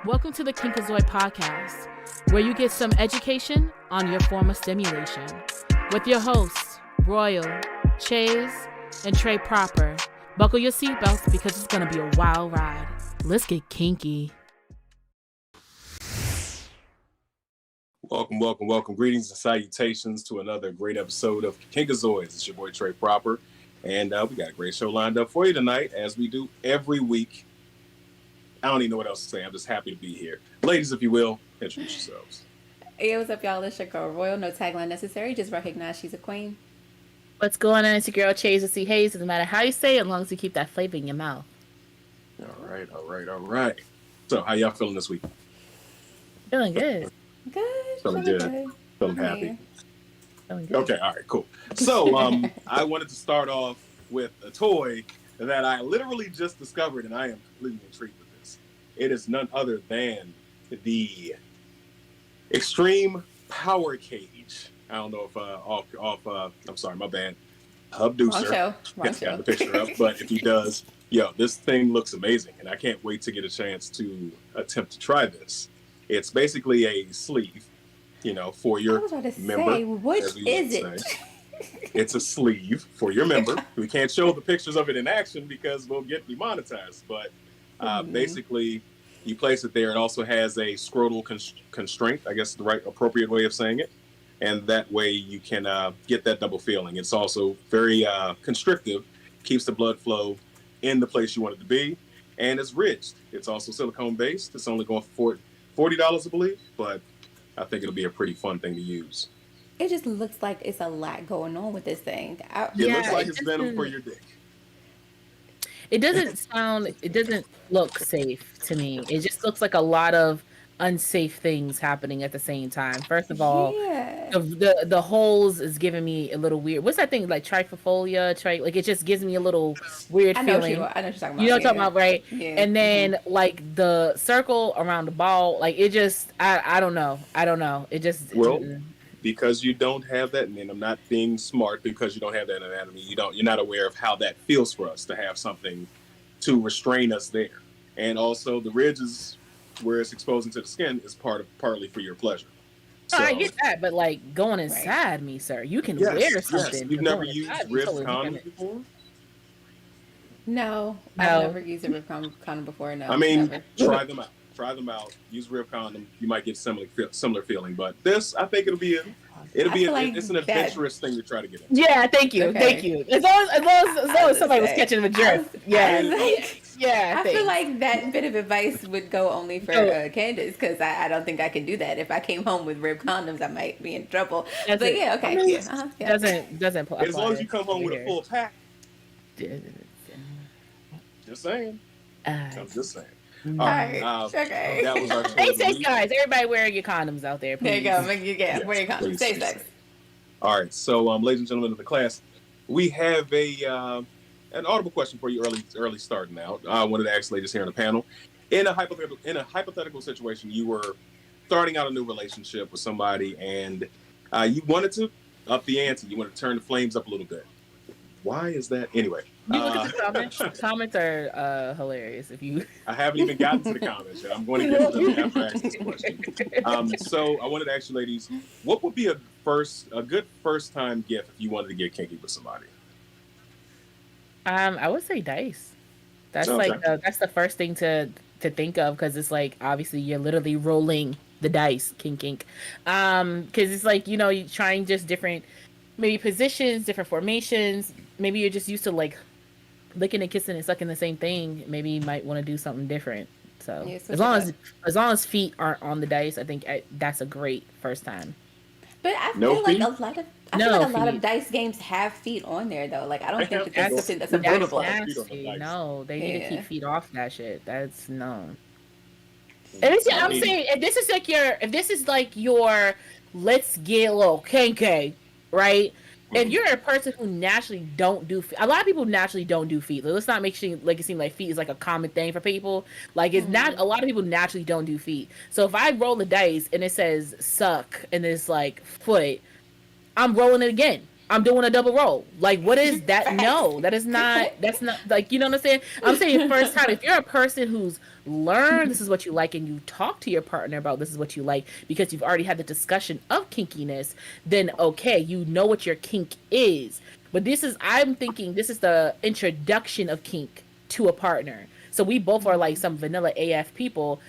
Welcome to the Kinkazoid Podcast, where you get some education on your form of stimulation. With your hosts, Royal, Chase, and Trey Proper. Buckle your seatbelts because it's going to be a wild ride. Let's get kinky. Welcome. Greetings and salutations to another great episode of Kinkazoids. It's your boy Trey Proper, and we got a great show lined up for you tonight, as we do every week. I don't even know what else to say. I'm just happy to be here. Ladies, if you will, introduce yourselves. Hey, what's up, y'all? It's your girl Royal. No tagline necessary. Just recognize she's a queen. What's going on? It's your girl Chase with Hayes. Doesn't matter how you say it, as long as you keep that flavor in your mouth. All right. So, how y'all feeling this week? Feeling good. Feeling good. Feeling happy. Feeling good. Okay, all right, cool. So, I wanted to start off with a toy that I literally just discovered, and I am completely intrigued with this. It is none other than the Extreme Power Cage. I don't know if I'm sorry, my bad. Hubducer has got the picture up, but if he does, this thing looks amazing, and I can't wait to get a chance to attempt to try this. It's basically a sleeve, for your member. Which is it? It's a sleeve for your member. We can't show the pictures of it in action because we'll get demonetized, but basically you place it there. It also has a scrotal constraint, I guess is the right appropriate way of saying it. And that way you can get that double feeling. It's also very constrictive, keeps the blood flow in the place you want it to be, and it's ridged. It's also silicone based. It's only going for $40, I believe, but I think it'll be a pretty fun thing to use. It just looks like it's a lot going on with this thing. It looks like it's venom for your dick. It doesn't look safe to me. It just looks like a lot of unsafe things happening at the same time. First of all, the holes is giving me a little weird. What's that thing, like trifolia? Like it just gives me a little weird feeling. I know what you're talking about. You know what I'm talking about, right? Yeah. And then like the circle around the ball, like it just, I don't know. It just because you don't have that, and I'm not being smart, because you don't have that anatomy. You're not aware of how that feels for us to have something to restrain us there. And also the ridges where it's exposing to the skin is partly for your pleasure. So, I get that, but like going inside me, sir, you can wear something. Yes. You've never used rib condoms before? No, I've never used a rib condom before. No, I mean, never. Try them out. Use rib condom. You might get similar feeling, but this, I think it's an adventurous thing to try to get into. Yeah, thank you. As long as somebody was catching the drift. I feel like that bit of advice would go only for Candace, because I don't think I can do that. If I came home with rib condoms, I might be in trouble. Doesn't apply. As long as you come home with a full pack. Just saying. I'm just saying. All right. Okay. That was our Stay safe, guys. Everybody wear your condoms out there, please. There you go. Wear your condoms. Stay safe. All right. So, ladies and gentlemen of the class, we have an audible question for you early starting out. I wanted to ask ladies here on the panel. In a hypothetical situation, you were starting out a new relationship with somebody, and you wanted to up the ante. You wanted to turn the flames up a little bit. Why is that? Anyway. You look at the comments. Comments are hilarious. I haven't even gotten to the comments yet. I'm going to get to them after I ask this question. So I wanted to ask you, ladies, what would be a good first time gift if you wanted to get kinky with somebody? I would say dice. That's that's the first thing to think of, because it's like obviously you're literally rolling the dice, kink. Because it's like you're trying just different maybe positions, different formations. Maybe you're just used to like licking and kissing and sucking the same thing. Maybe you might want to do something different. So as long as feet aren't on the dice, I think that's a great first time. But I feel like a lot of dice games have feet on there though. Like I don't think that's something that's avoidable. No, they need to keep feet off that shit. That's no. I'm saying if this is like your let's get a little kinky, right? If you're a person who naturally don't do feet, a lot of people naturally don't do feet. Let's not make it seem like feet is like a common thing for people. Like it's not. A lot of people naturally don't do feet. So if I roll the dice and it says suck and it's like foot, I'm rolling it again. I'm doing a double roll. Like, what is that? No, that's not like, you know what I'm saying? I'm saying first time, if you're a person who's learned this is what you like and you talk to your partner about this is what you like because you've already had the discussion of kinkiness, then okay, you know what your kink is. But I'm thinking this is the introduction of kink to a partner. So we both are like some vanilla AF people.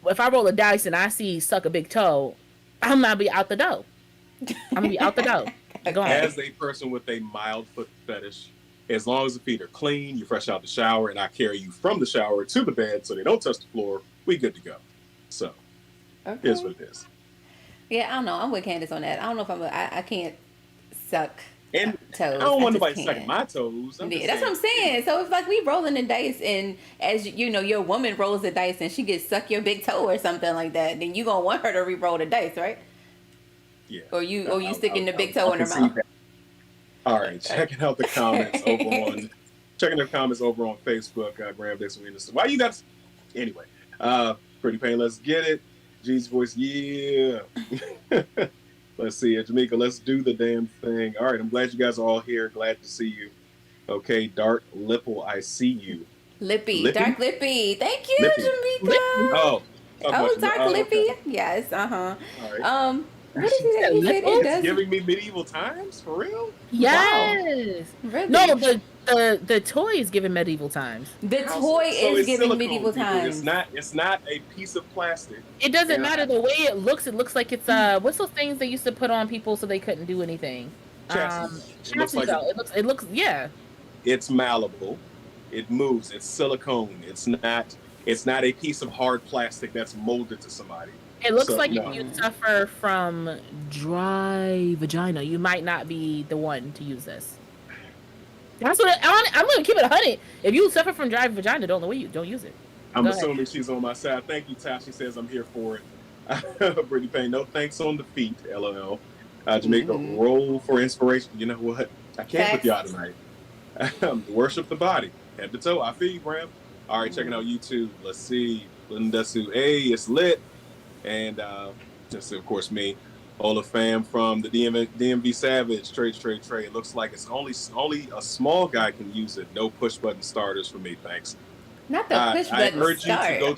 If I roll a dice and I see suck a big toe, I'm gonna be out the door. I'm gonna be out the door. Go on. As a person with a mild foot fetish, as long as the feet are clean, you're fresh out the shower, and I carry you from the shower to the bed so they don't touch the floor, we good to go. So, here's what it is. Yeah, I don't know. I'm with Candace on that. I don't know if I can't suck and toes. I don't want nobody sucking my toes. Yeah, that's what I'm saying. So it's like we rolling the dice, and as you know, your woman rolls the dice, and she gets suck your big toe or something like that. Then you gonna want her to re-roll the dice, right? Yeah. Or you sticking the big toe in her mouth. That. All right, checking out the comments over on Facebook. Graham Dixon, why you got? Anyway, Pretty Pain, let's get it. G's voice, yeah. Let's see it, Jamaica. Let's do the damn thing. All right, I'm glad you guys are all here. Glad to see you. Okay, Dark Lipple, I see you. Lippy? Dark Lippy. Thank you, Lippy. Jamaica. Oh, Dark Lippy. Okay. Yes. All right. What is it that you said? It's giving me medieval times for real. Yes. Wow. Really? No, the toy is giving medieval times. The toy is giving medieval times. It's not a piece of plastic. It doesn't matter the way it looks. It looks like it's what's those things they used to put on people so they couldn't do anything? It looks yeah. It's malleable. It moves. It's silicone. It's not a piece of hard plastic that's molded to somebody. It looks like if you suffer from dry vagina, you might not be the one to use this. That's what I'm going to keep it 100. If you suffer from dry vagina, don't use it. I'm assuming she's on my side. Thank you, Tash. She says I'm here for it. Brittany Payne, no thanks on the feet. LOL. Jamaica, roll for inspiration. You know what? I can't with y'all tonight. Worship the body, head to toe. I feel you, Bram. All right, checking out YouTube. Let's see. Linda Sue. Hey, it's lit. And just of course me, Ola fam from the DMV Savage, Trey. It looks like it's only a small guy can use it. No push button starters for me, thanks. Not the push button. I urge you to go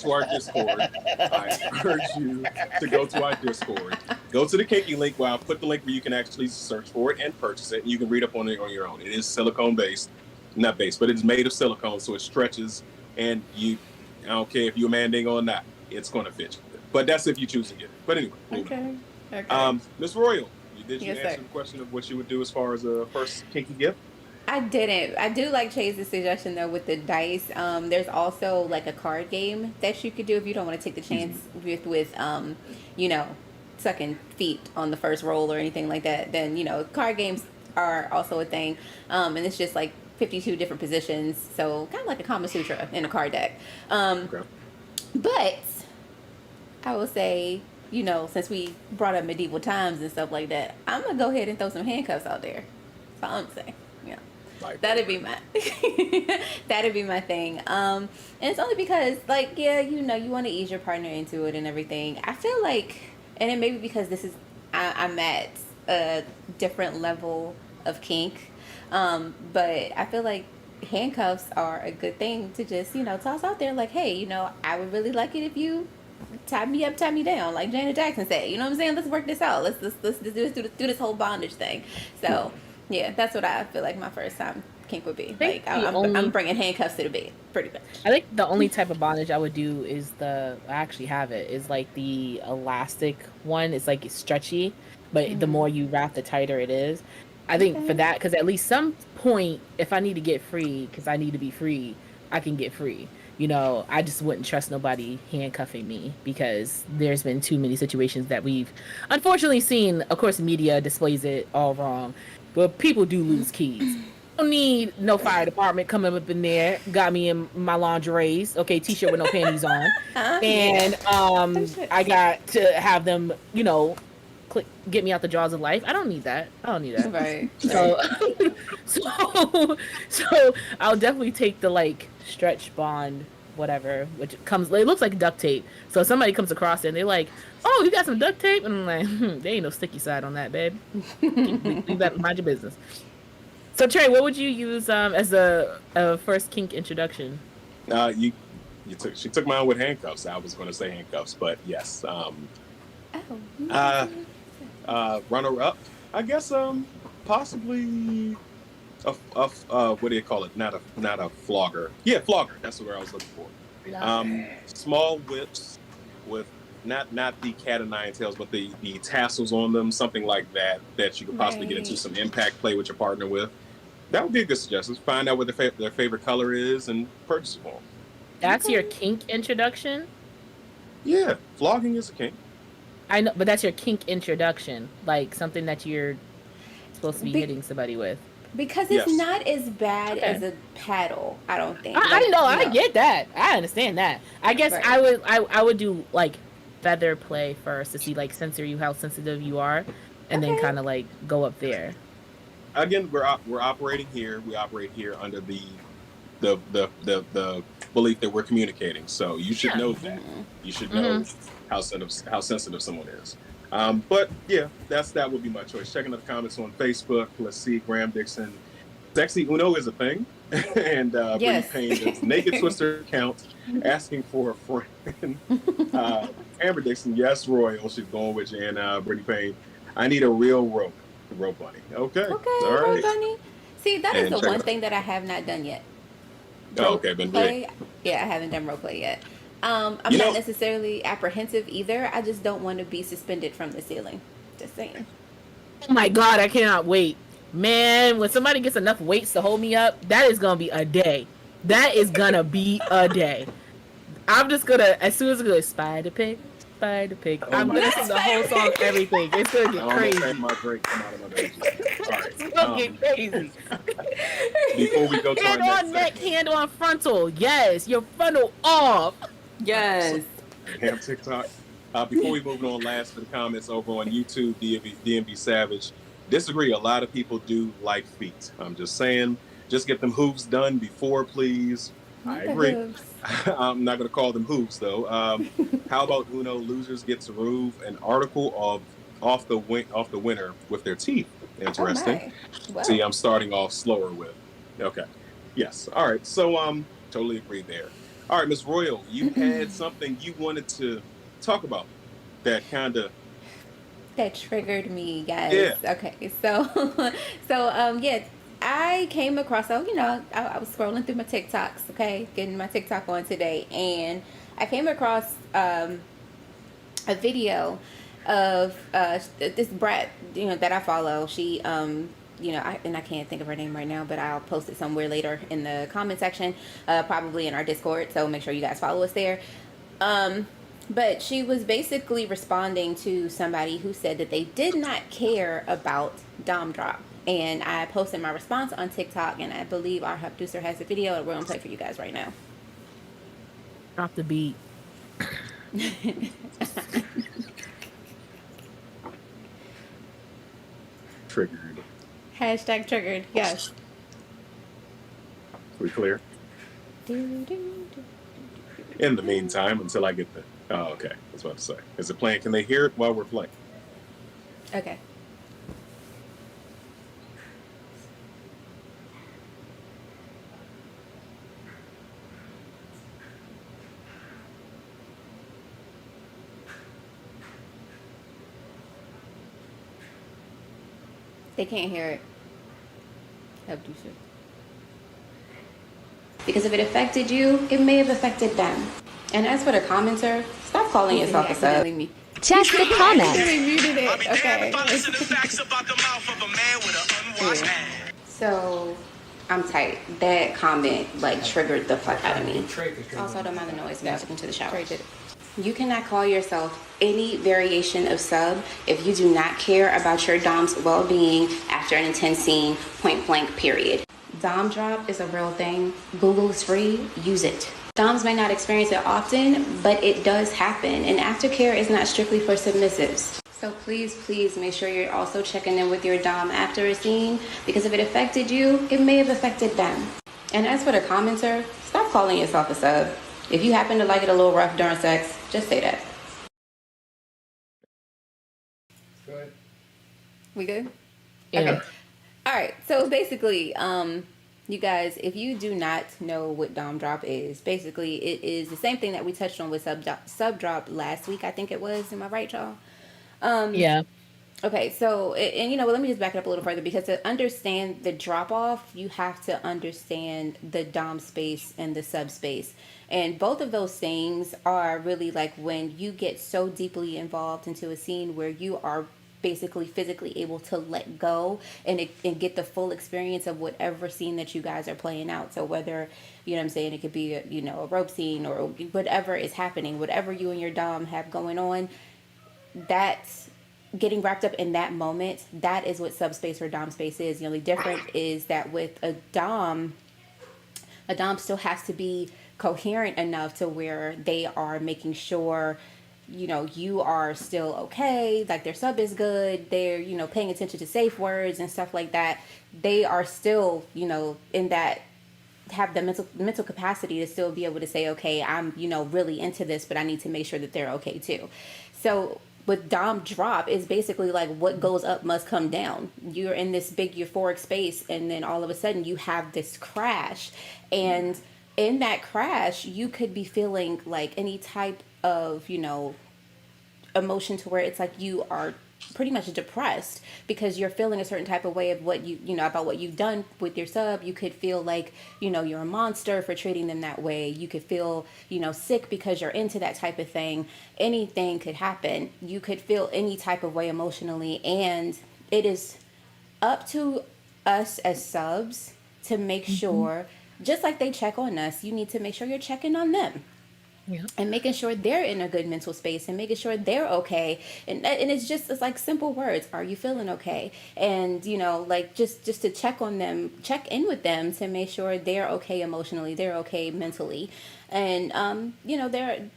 to our Discord. Go to the Kinky link where I'll put the link where you can actually search for it and purchase it. And you can read up on it on your own. It is silicone based, not based, but it's made of silicone, so it stretches. And I don't care if you're a mandingo or not, it's going to fit you. But that's if you choose to get it. But anyway. Okay. Ms. Royal, did you answer the question of what you would do as far as a first kinky gift? I didn't. I do like Chase's suggestion though with the dice. There's also like a card game that you could do if you don't want to take the chance with sucking feet on the first roll or anything like that. Then card games are also a thing, and it's just like 52 different positions, so kind of like a Kama Sutra in a card deck. But I will say, since we brought up medieval times and stuff like that, I'm going to go ahead and throw some handcuffs out there. That's all I'm saying. Yeah. That'd be my thing. And it's only because, you want to ease your partner into it and everything. I feel like, and it may be because I'm at a different level of kink, but I feel like handcuffs are a good thing to just, toss out there. Like, hey, I would really like it if you tie me up, tie me down, like Janet Jackson said. You know what I'm saying? Let's work this out. Let's do this whole bondage thing. So yeah, that's what I feel like my first time kink would be. Like I'm bringing handcuffs to the bed, pretty much. I think the only type of bondage I would do is I actually have it, is like the elastic one. It's like it's stretchy, but the more you wrap, the tighter it is. I think for that, because at least some point, if I need to get free, because I need to be free, I can get free. I just wouldn't trust nobody handcuffing me, because there's been too many situations that we've unfortunately seen. Of course, media displays it all wrong, but people do lose keys. Don't need no fire department coming up in there, got me in my lingeries, okay, t-shirt with no panties on, and I got to have them, get me out the jaws of life. I don't need that. Right. So I'll definitely take the stretch bond whatever, which comes, it looks like duct tape. So if somebody comes across it and they're like, "Oh, you got some duct tape?" And I'm like, "There ain't no sticky side on that, babe. Leave that, mind your business." So Trey, what would you use as a first kink introduction? You she took mine with handcuffs. I was going to say handcuffs, but yes. Uh, Runner up, I guess. Possibly what do you call it? Not a flogger. Yeah, flogger. That's the word I was looking for. Small whips with not the cat o' nine tails, but the tassels on them, something like that you could possibly get into some impact play with your partner with. That would be a good suggestion. Find out what their favorite color is and purchase it for them. That's your kink introduction? Yeah, flogging is a kink. I know, but that's your kink introduction, like something that you're supposed to be hitting somebody with. Because it's not as bad as a paddle, I don't think. I know, I get that. I understand that. I guess I would do like feather play first to see like how sensitive you are, and then kind of like go up there. Again, we're operating here. We operate here under the belief that we're communicating. So you should know that. You should know how sensitive someone is. But yeah, that would be my choice. Checking the comments on Facebook. Let's see, Graham Dixon. Sexy Uno is a thing. And Brittany Payne's Naked Twister account asking for a friend. Amber Dixon, yes, Royal. She's going with you. And Brittany Payne, I need a real rope bunny. Okay. All right. Rope bunny. See, that is the one thing that I have not done yet. Been great. Yeah, I haven't done role play yet. I'm not necessarily apprehensive either. I just don't want to be suspended from the ceiling. Just saying. Oh my God, I cannot wait. Man, when somebody gets enough weights to hold me up, that is going to be a day. That is going to be a day. I'm just going to, as soon as it goes, spider pig. I'm going to sing the whole song, everything. It's going to get crazy. My break come out of my nose. It's going to get crazy. Before we go to hand on neck, hand on frontal. Yes, your frontal off. Yes. Damn TikTok. Before we move on, last for the comments over on YouTube, DMV Savage. Disagree. A lot of people do like feet. I'm just saying, just get them hooves done before, please. I agree. I'm not going to call them hooves, though. How about Uno? Losers get to remove an article off the winner with their teeth. Interesting. Wow. See, I'm starting off slower with. Okay. Yes. All right. So totally agree there. All right, Ms. Royal, you had something you wanted to talk about that triggered me, guys. Yeah. Okay. So yeah, I came across, I was scrolling through my TikToks, okay, getting my TikTok on today, and I came across a video of this brat, that I follow. She I can't think of her name right now, but I'll post it somewhere later in the comment section, probably in our Discord, so make sure you guys follow us there. But she was basically responding to somebody who said that they did not care about Dom Drop. And I posted my response on TikTok, and I believe our producer has the video, and we're going to play for you guys right now. Drop the beat. Triggered. Hashtag triggered, yes. We clear? In the meantime, until I get the... Oh, okay. I was about to say. Is it playing? Can they hear it while we're playing? Okay. They can't hear it. Because if it affected you, it may have affected them. And as for the commenter, stop calling yourself a sub. Check the comments. Muted it. Okay. So, I'm tight. That comment triggered the fuck out of me. Also, don't mind the noise. Guys, into the shower. You cannot call yourself any variation of sub if you do not care about your dom's well-being after an intense scene, point blank, period. Dom drop is a real thing. Google is free. Use it. Doms may not experience it often, but it does happen. And aftercare is not strictly for submissives. So please make sure you're also checking in with your dom after a scene, because if it affected you, it may have affected them. And as for the commenter, stop calling yourself a sub. If you happen to like it a little rough during sex, just say that. Good. We good? Yeah. Okay. All right. So basically, you guys, if you do not know what Dom Drop is, basically it is the same thing that we touched on with Sub Drop last week. I think it was. Am I right, y'all? Yeah. Okay, so and you know, well, let me just back it up a little further because to understand the drop off, you have to understand the dom space and the subspace, and both of those things are really like when you get so deeply involved into a scene where you are basically physically able to let go and get the full experience of whatever scene that you guys are playing out. So whether, you know what I'm saying, it could be a, you know, a rope scene or whatever is happening, whatever you and your dom have going on, that's getting wrapped up in that moment. That is what subspace or dom space is. The only difference is that with a dom still has to be coherent enough to where they are making sure, you know, you are still okay, like their sub is good, they're, you know, paying attention to safe words and stuff like that. They are still, you know, in that, have the mental capacity to still be able to say, okay, I'm, you know, really into this, but I need to make sure that they're okay too. So with dom drop is basically like what goes up must come down. You're in this big euphoric space, and then all of a sudden you have this crash, and in that crash you could be feeling like any type of, you know, emotion to where it's like you are pretty much depressed because you're feeling a certain type of way of what you know, about what you've done with your sub. You could feel like, you know, you're a monster for treating them that way. You could feel, you know, sick because you're into that type of thing. Anything could happen. You could feel any type of way emotionally, and it is up to us as subs to make sure, just like they check on us, you need to make sure you're checking on them. Yeah. And making sure they're in a good mental space and making sure they're okay. And it's like simple words. Are you feeling okay? And, you know, like just to check on them, check in with them to make sure they're okay emotionally, they're okay mentally. And, you know, they're,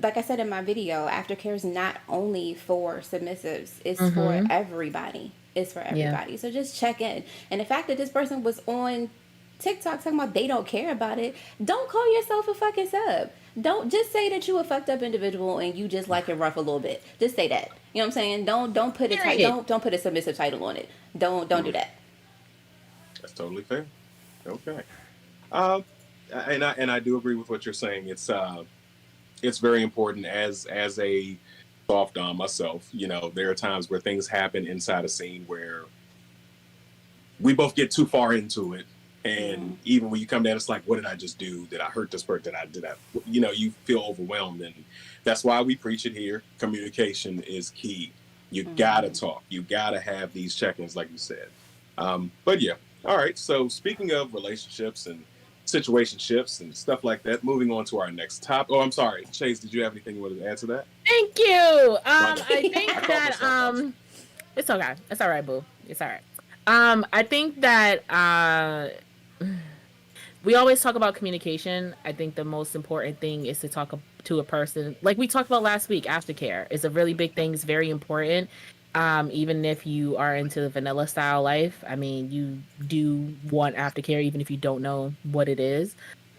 like I said in my video, aftercare is not only for submissives, it's for everybody. It's for everybody. Yeah. So just check in. And the fact that this person was on TikTok talking about they don't care about it, don't call yourself a fucking sub. Don't just say that you a fucked up individual and you just like it rough a little bit. Just say that. You know what I'm saying? Don't put a don't put a submissive title on it. Don't do that. That's totally fair. Okay. And I do agree with what you're saying. It's very important as a soft dom myself. You know, there are times where things happen inside a scene where we both get too far into it. And even when you come down, it's like, what did I just do? Did I hurt this person? Did I, you know, you feel overwhelmed. And that's why we preach it here. Communication is key. You gotta talk. You gotta have these check-ins, like you said. But yeah. All right. So speaking of relationships and situationships and stuff like that, moving on to our next topic. Oh, I'm sorry. Chase, did you have anything you wanted to add to that? Thank you. I think that, it's okay. It's all right, boo. It's all right. I think that, we always talk about communication. I think the most important thing is to talk to a person. Like we talked about last week, aftercare is a really big thing. It's very important. Even if you are into the vanilla style life, I mean, you do want aftercare, even if you don't know what it is.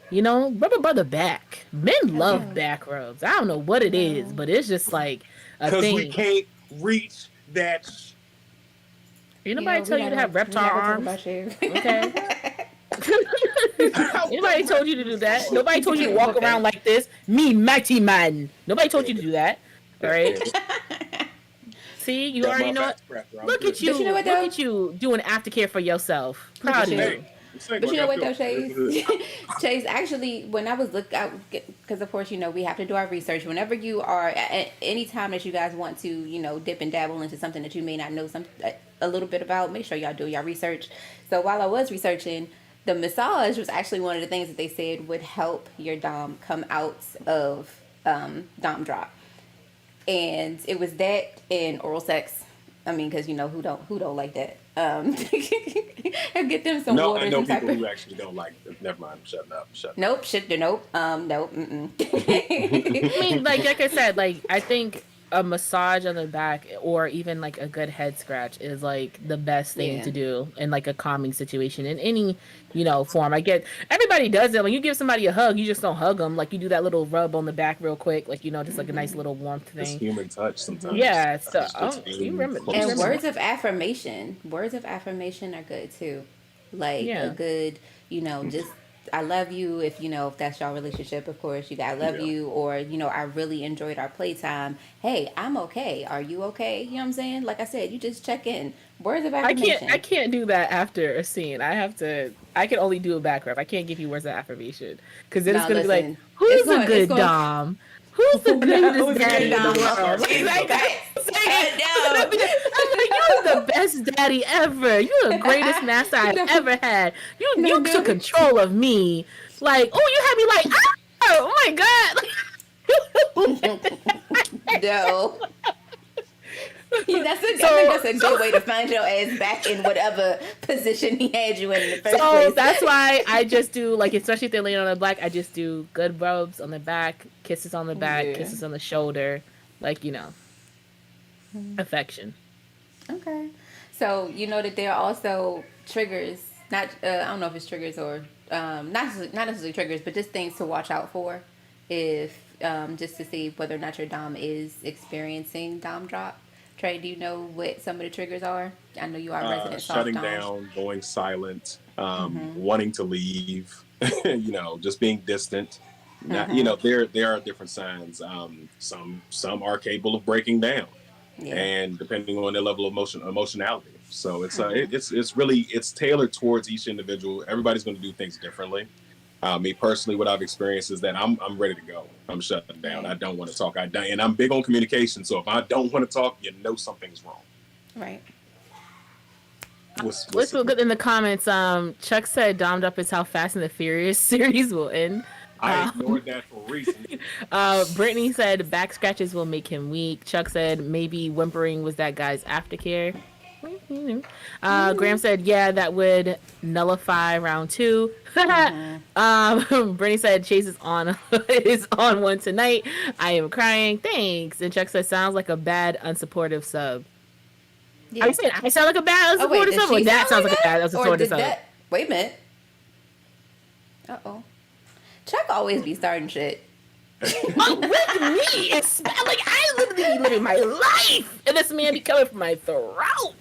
You know, rub a brother back. Men love back rubs. I don't know what it is, but it's just like a thing. Because we can't reach that. Nobody tell you to have reptile arms. Okay. Anybody told you to do that? Nobody told you to walk around like this. Me, mighty man. Nobody told you to do that. All right. See, you already know. Look at you. Look at you doing aftercare for yourself. Proud of you. But you know what though, Chase? Chase, actually, when I was because of course, you know, we have to do our research. Whenever you are, at any time that you guys want to, you know, dip and dabble into something that you may not know a little bit about, make sure y'all do your research. So while I was researching, the massage was actually one of the things that they said would help your dom come out of dom drop, and it was that and oral sex. I mean, because you know who don't like that. And get them some water. I know people who actually don't like it. Never mind. I'm shutting up. Nope. Nope. Nope. I mean, like I said, like I think a massage on the back or even like a good head scratch is like the best thing Yeah. to do in like a calming situation in any, form. I get everybody does it. When you give somebody a hug, you just don't hug them. Like you do that little rub on the back real quick, like, just like a nice little warmth This thing. human touch sometimes. Yeah. So Just you being remember, you close to And remember. someone. words of affirmation. Words of affirmation are good too. Like a Yeah. good, just I love you if that's your relationship, of course. You got I love Yeah. you, or I really enjoyed our playtime. Hey, I'm okay. Are you okay? You know what I'm saying? Like I said, you just check in. Words of I affirmation. can't do that after a scene. I can only do a back rub. I can't give you words of affirmation because then it's No, gonna be like, listen. It's who's a going. It's good going. dom? Who's the No, greatest Who's the daddy in the Dom. greatest? world? Start Like, naming like them. I'm Facts. saying, No. I'm like, you're the best daddy ever. You're the greatest master I've No. ever had. You No, took no. control of me. Like, oh, you had me like, oh my god. No. I think so that's a good way to find your ass back in whatever position he had you in the first So place. that's why I just do like, especially if they're laying on the back, I just do good rubs on the back, kisses on the back, Yeah. kisses on the shoulder, like affection. Okay. So you know that there are also triggers. Not I don't know if it's triggers or not necessarily triggers, but just things to watch out for, if just to see whether or not your dom is experiencing dom drop. Trey, do you know what some of the triggers are? I know you are resident soft Shutting dom. down, going silent, wanting to leave, just being distant. Not, there are different signs. Some are capable of breaking down, Yeah. and depending on their level of emotionality. So it's tailored towards each individual. Everybody's going to do things differently. Me personally, what I've experienced is that I'm ready to go. I'm shutting down. Right. I don't want to talk. And I'm big on communication. So if I don't want to talk, something's wrong. Right. Let's look good in the comments. Chuck said Dommed Up is how Fast and the Furious series will end. I ignored that for a reason. Brittany said back scratches will make him weak. Chuck said maybe whimpering was that guy's aftercare. Graham said, yeah, that would nullify round 2. Brittany said, Chase is on is on one tonight. I am crying. Thanks. And Chuck said, sounds like a bad, unsupportive sub. Yeah. Are you saying I sound like a bad, Oh wait, unsupportive does sub? Or she that sounds sound like a bad, or unsupportive did sub? that? Wait a minute. Chuck always be starting shit. Oh, with me, it's like I literally living my life, and this man be coming from my throat.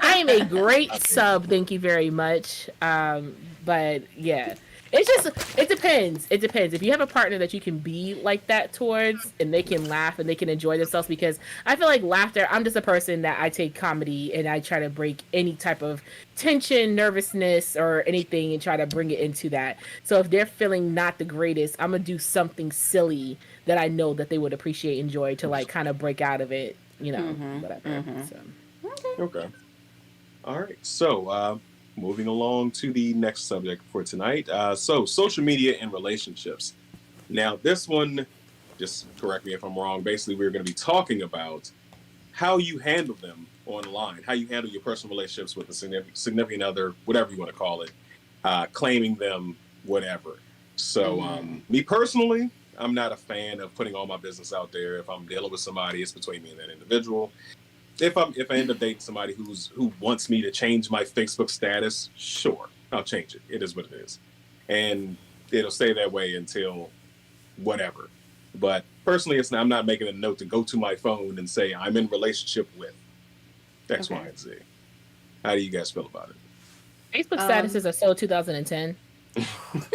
I am a great sub, thank you very much. But yeah, it depends. It depends if you have a partner that you can be like that towards, and they can laugh and they can enjoy themselves. Because I feel like laughter. I'm just a person that I take comedy and I try to break any type of tension, nervousness, or anything, and try to bring it into that. So if they're feeling not the greatest, I'm gonna do something silly that I know that they would appreciate, enjoy, to like kind of break out of it. Whatever. So. Okay. All right. So, moving along to the next subject for tonight. So, social media and relationships. Now, this one, just correct me if I'm wrong. Basically, we're going to be talking about how you handle them online, how you handle your personal relationships with a significant other, whatever you want to call it, claiming them, whatever. So, me personally, I'm not a fan of putting all my business out there. If I'm dealing with somebody, it's between me and that individual. If I end up dating somebody who wants me to change my Facebook status, sure, I'll change it. It is what it is, and it'll stay that way until whatever. But personally, I'm not making a note to go to my phone and say I'm in relationship with X, Y, and Z. How do you guys feel about it? Facebook statuses are so 2010.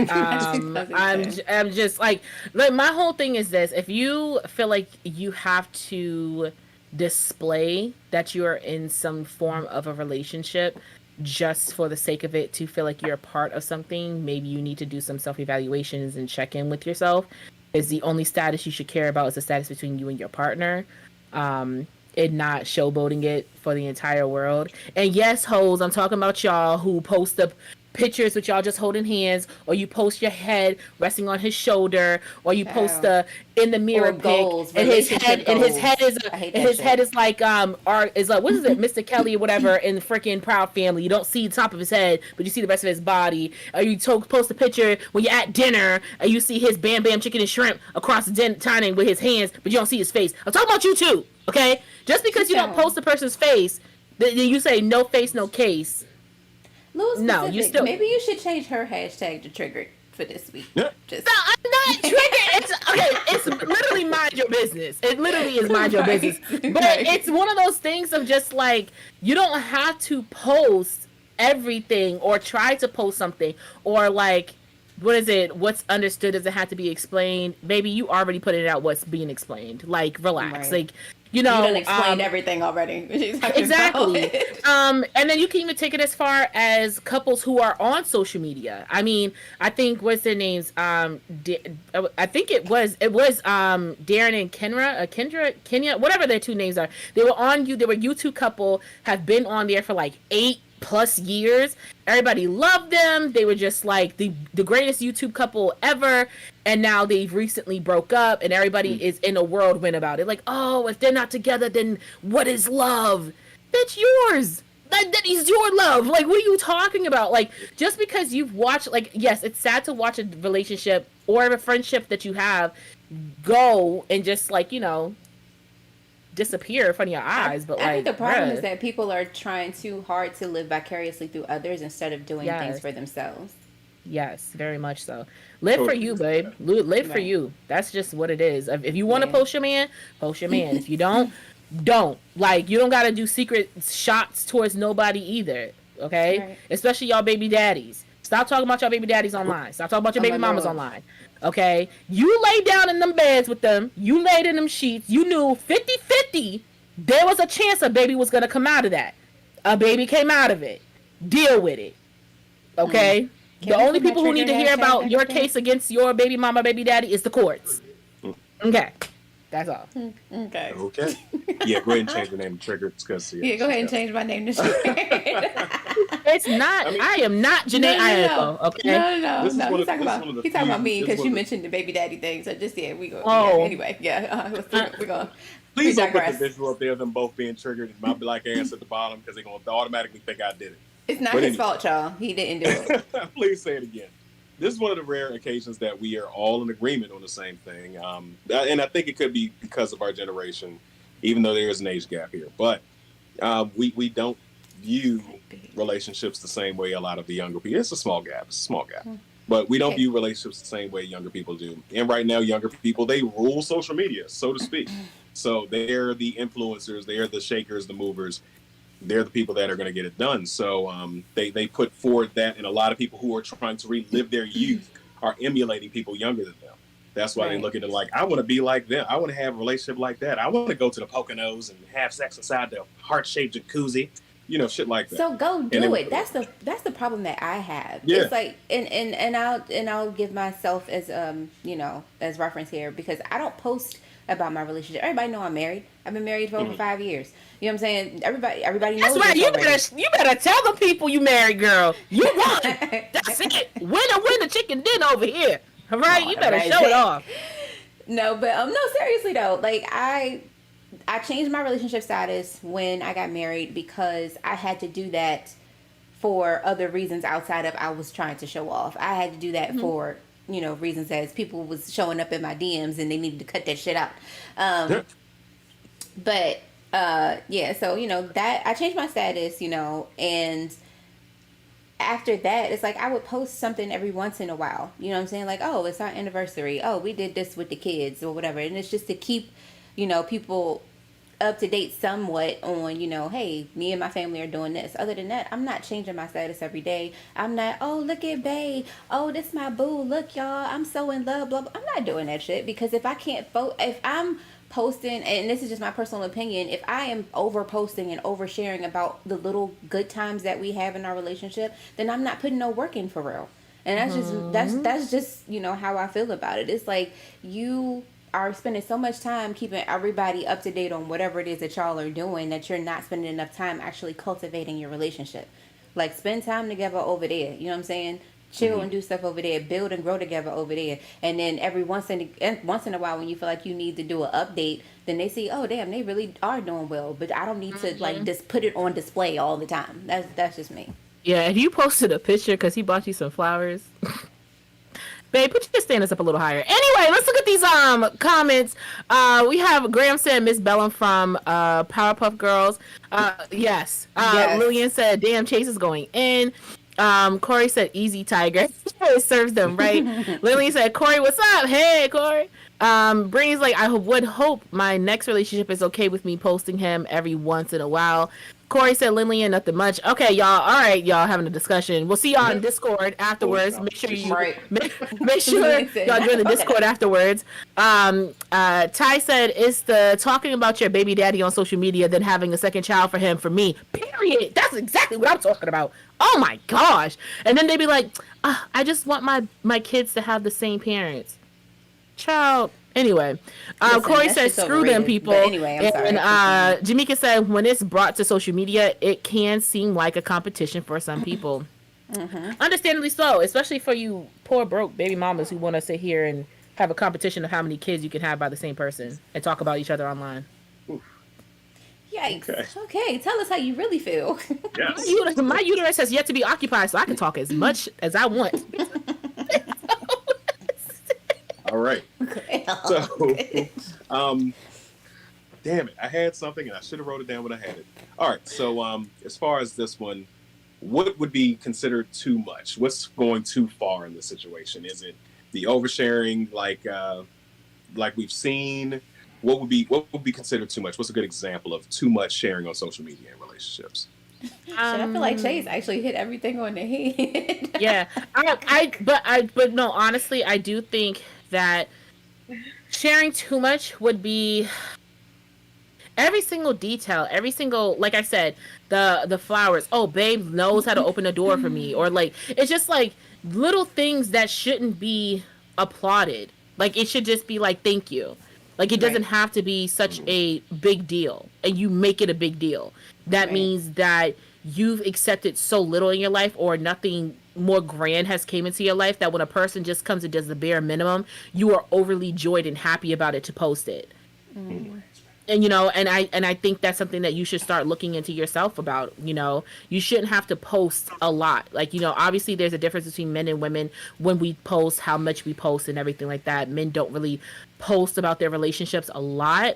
I'm just like my whole thing is this: if you feel like you have to display that you are in some form of a relationship just for the sake of it to feel like you're a part of something, maybe you need to do some self-evaluations and check in with yourself. Is the only status you should care about is the status between you and your partner, and not showboating it for the entire world. And yes, hoes, I'm talking about y'all who post up pictures with y'all just holding hands, or you post your head resting on his shoulder, or you post the in the mirror or pic, goals, and relationship goals. I hate that shit. head is like is like, what is it, Mr. Kelly or whatever in the freaking Proud Family. You don't see the top of his head, but you see the rest of his body. Or you post a picture when you're at dinner and you see his Bam Bam chicken and shrimp across the dining with his hands, but you don't see his face. I'm talking about you too, okay? Just because you don't post the person's face, then you say no face, no case. Little specific. No, you still. Maybe you should change her hashtag to triggered for this week. Yeah. Just No, I'm not triggered. It's okay. It's literally mind your business. It literally is mind your business. But it's one of those things of just like, you don't have to post everything or try to post something, or like, what is it? What's understood doesn't have to be explained. Maybe you already put it out what's being explained. Like, relax. Right. Like, you know, you done explained everything already. Exactly. And then you can even take it as far as couples who are on social media. I mean, I think what's their names? I think it was Darren and Kenya, whatever their two names are. They were on you. They were YouTube couple, have been on there for like 8+ years. Everybody loved them. They were just like the greatest YouTube couple ever. And now they've recently broke up, and everybody is in a whirlwind about it. Like, oh, if they're not together, then what is love? That's yours. That is your love. Like, what are you talking about? Like, just because you've watched, like, yes, it's sad to watch a relationship or a friendship that you have go and just, like, you know, disappear in front of your eyes. But I think the problem bruh. is that people are trying too hard to live vicariously through others instead of doing things for themselves. Yes, very much so. Live for you, babe. Live for you. That's just what it is. If you want to post your man, post your man. If you don't, don't. Like, you don't got to do secret shots towards nobody either, okay? Right. Especially y'all baby daddies. Stop talking about y'all baby daddies online. Stop talking about your baby mamas online, okay? You lay down in them beds with them. You laid in them sheets. You knew 50-50 there was a chance a baby was going to come out of that. A baby came out of it. Deal with it, okay? The only people who need to hear about your case against your baby mama, baby daddy is the courts. Okay. That's all. Okay. Okay. Yeah, go ahead and change your name to Triggered. Because Yeah, go ahead and change my name to Triggered. It's not. I am not Janae Ayako. Okay. No. He's talking about me because you mentioned the baby daddy thing. So just we go. Oh. Yeah, anyway, we're going. Please don't put the visual up there of them both being triggered and my black ass at the bottom, because they're going to automatically think I did it. It's not his fault, y'all. He didn't do it. Please say it again. This is one of the rare occasions that we are all in agreement on the same thing. And I think it could be because of our generation, even though there is an age gap here. But we don't view relationships the same way a lot of the younger people. It's a small gap. But we don't view relationships the same way younger people do. And right now, younger people, they rule social media, so to speak. So they're the influencers. They're the shakers, the movers. They're the people that are going to get it done. So they put forward that, and a lot of people who are trying to relive their youth are emulating people younger than them. That's why they look at it like, I want to be like them. I want to have a relationship like that. I want to go to the Poconos and have sex inside the heart-shaped jacuzzi. You know, shit like that. So go do it. That's the problem that I have. Yeah. It's like, and I'll give myself as as reference here, because I don't post about my relationship. Everybody know I'm married. I've been married for over 5 years. You know what I'm saying? Everybody knows. That's right. You better tell the people you married, girl. You won. That's it. Winner, chicken dinner over here. All right, you better show it off. No, but no, seriously though. Like I changed my relationship status when I got married because I had to do that for other reasons outside of I was trying to show off. I had to do that for reasons as people was showing up in my DMs and they needed to cut that shit out. But so that I changed my status, and after that it's like I would post something every once in a while. You know what I'm saying? Like, oh, it's our anniversary. Oh, we did this with the kids or whatever. And it's just to keep, people up to date somewhat on, hey, me and my family are doing this. Other than that, I'm not changing my status every day. I'm not, oh, look at bae. Oh, this my boo. Look, y'all, I'm so in love. Blah, blah. I'm not doing that shit, because if I can't if I'm posting, and this is just my personal opinion, if I am over posting and oversharing about the little good times that we have in our relationship, then I'm not putting no work in for real. And that's just how I feel about it. It's like you are spending so much time keeping everybody up to date on whatever it is that y'all are doing that you're not spending enough time actually cultivating your relationship. Like spend time together over there. You know what I'm saying? Chill and do stuff over there, build and grow together over there, and then every once in a while, when you feel like you need to do an update, then they see, oh damn, they really are doing well. But I don't need to like just put it on display all the time. That's just me. Yeah, if you posted a picture because he bought you some flowers, babe, put your standards up a little higher. Anyway, let's look at these comments. We have Graham said Miss Bellum from Powerpuff Girls. Yes. Yes. Lillian said, damn, Chase is going in. Corey said, easy, Tiger. It serves them right. Lillian said, Corey, what's up? Hey, Corey. Brittany's like, I would hope my next relationship is okay with me posting him every once in a while. Corey said, Lillian, nothing much. Okay, y'all. All right, y'all having a discussion. We'll see y'all on Discord afterwards. Make sure you make sure y'all join the Discord afterwards. Ty said, it's the talking about your baby daddy on social media, then having a second child for him for me. Period. That's exactly what I'm talking about. Oh my gosh. And then they be like, I just want my kids to have the same parents. Child. Anyway, Listen, Corey said, screw them people. But anyway, I'm sorry. And Jamaica said, when it's brought to social media, it can seem like a competition for some people. Understandably so, especially for you poor, broke baby mamas who want to sit here and have a competition of how many kids you can have by the same person and talk about each other online. Yikes. Okay, tell us how you really feel. Yes. My uterus has yet to be occupied, so I can talk as much as I want. All right. So, damn it, I had something and I should have wrote it down when I had it. All right. So, as far as this one, what would be considered too much? What's going too far in this situation? Is it the oversharing, like we've seen? What would be considered too much? What's a good example of too much sharing on social media in relationships? I feel like Chase actually hit everything on the head. Yeah, but no, honestly, I do think that sharing too much would be every single detail, every single, like I said, the flowers. Oh, babe knows how to open a door for me, or like it's just like little things that shouldn't be applauded. Like it should just be like thank you. Like it doesn't have to be such a big deal, and you make it a big deal. That means that you've accepted so little in your life, or nothing more grand has came into your life, that when a person just comes and does the bare minimum, you are overly joyed and happy about it to post it. And I think that's something that you should start looking into yourself about. You shouldn't have to post a lot. Like, obviously there's a difference between men and women when we post, how much we post and everything like that. Men don't really post about their relationships a lot,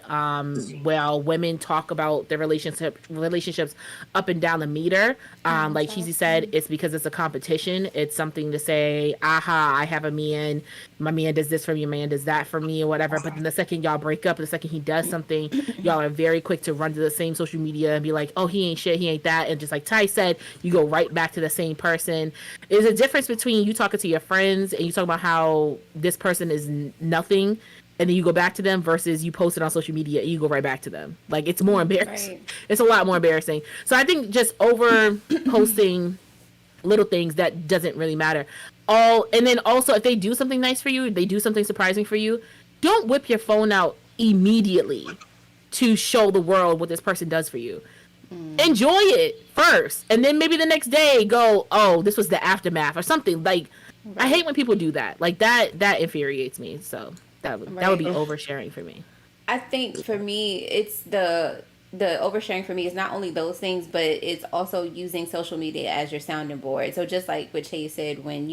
while women talk about their relationships up and down the meter. Like Cheesy said, it's because it's a competition. It's something to say, aha, I have a man, my man does this for me, my man does that for me, or whatever. But then the second y'all break up, the second he does something, y'all are very quick to run to the same social media and be like, oh, he ain't shit, he ain't that. And just like Ty said, you go right back to the same person. There's a difference between you talking to your friends and you talk about how this person is nothing, and then you go back to them, versus you post it on social media and you go right back to them. Like, it's more embarrassing. Right. It's a lot more embarrassing. So I think just over posting little things that doesn't really matter. And then also, if they do something nice for you, they do something surprising for you, don't whip your phone out immediately to show the world what this person does for you. Enjoy it first, and then maybe the next day go, oh, this was the aftermath or something. Like, I hate when people do that. Like, that infuriates me. So that would be oversharing for me. I think for me, it's the oversharing for me is not only those things, but it's also using social media as your sounding board. So just like what Chase said, when,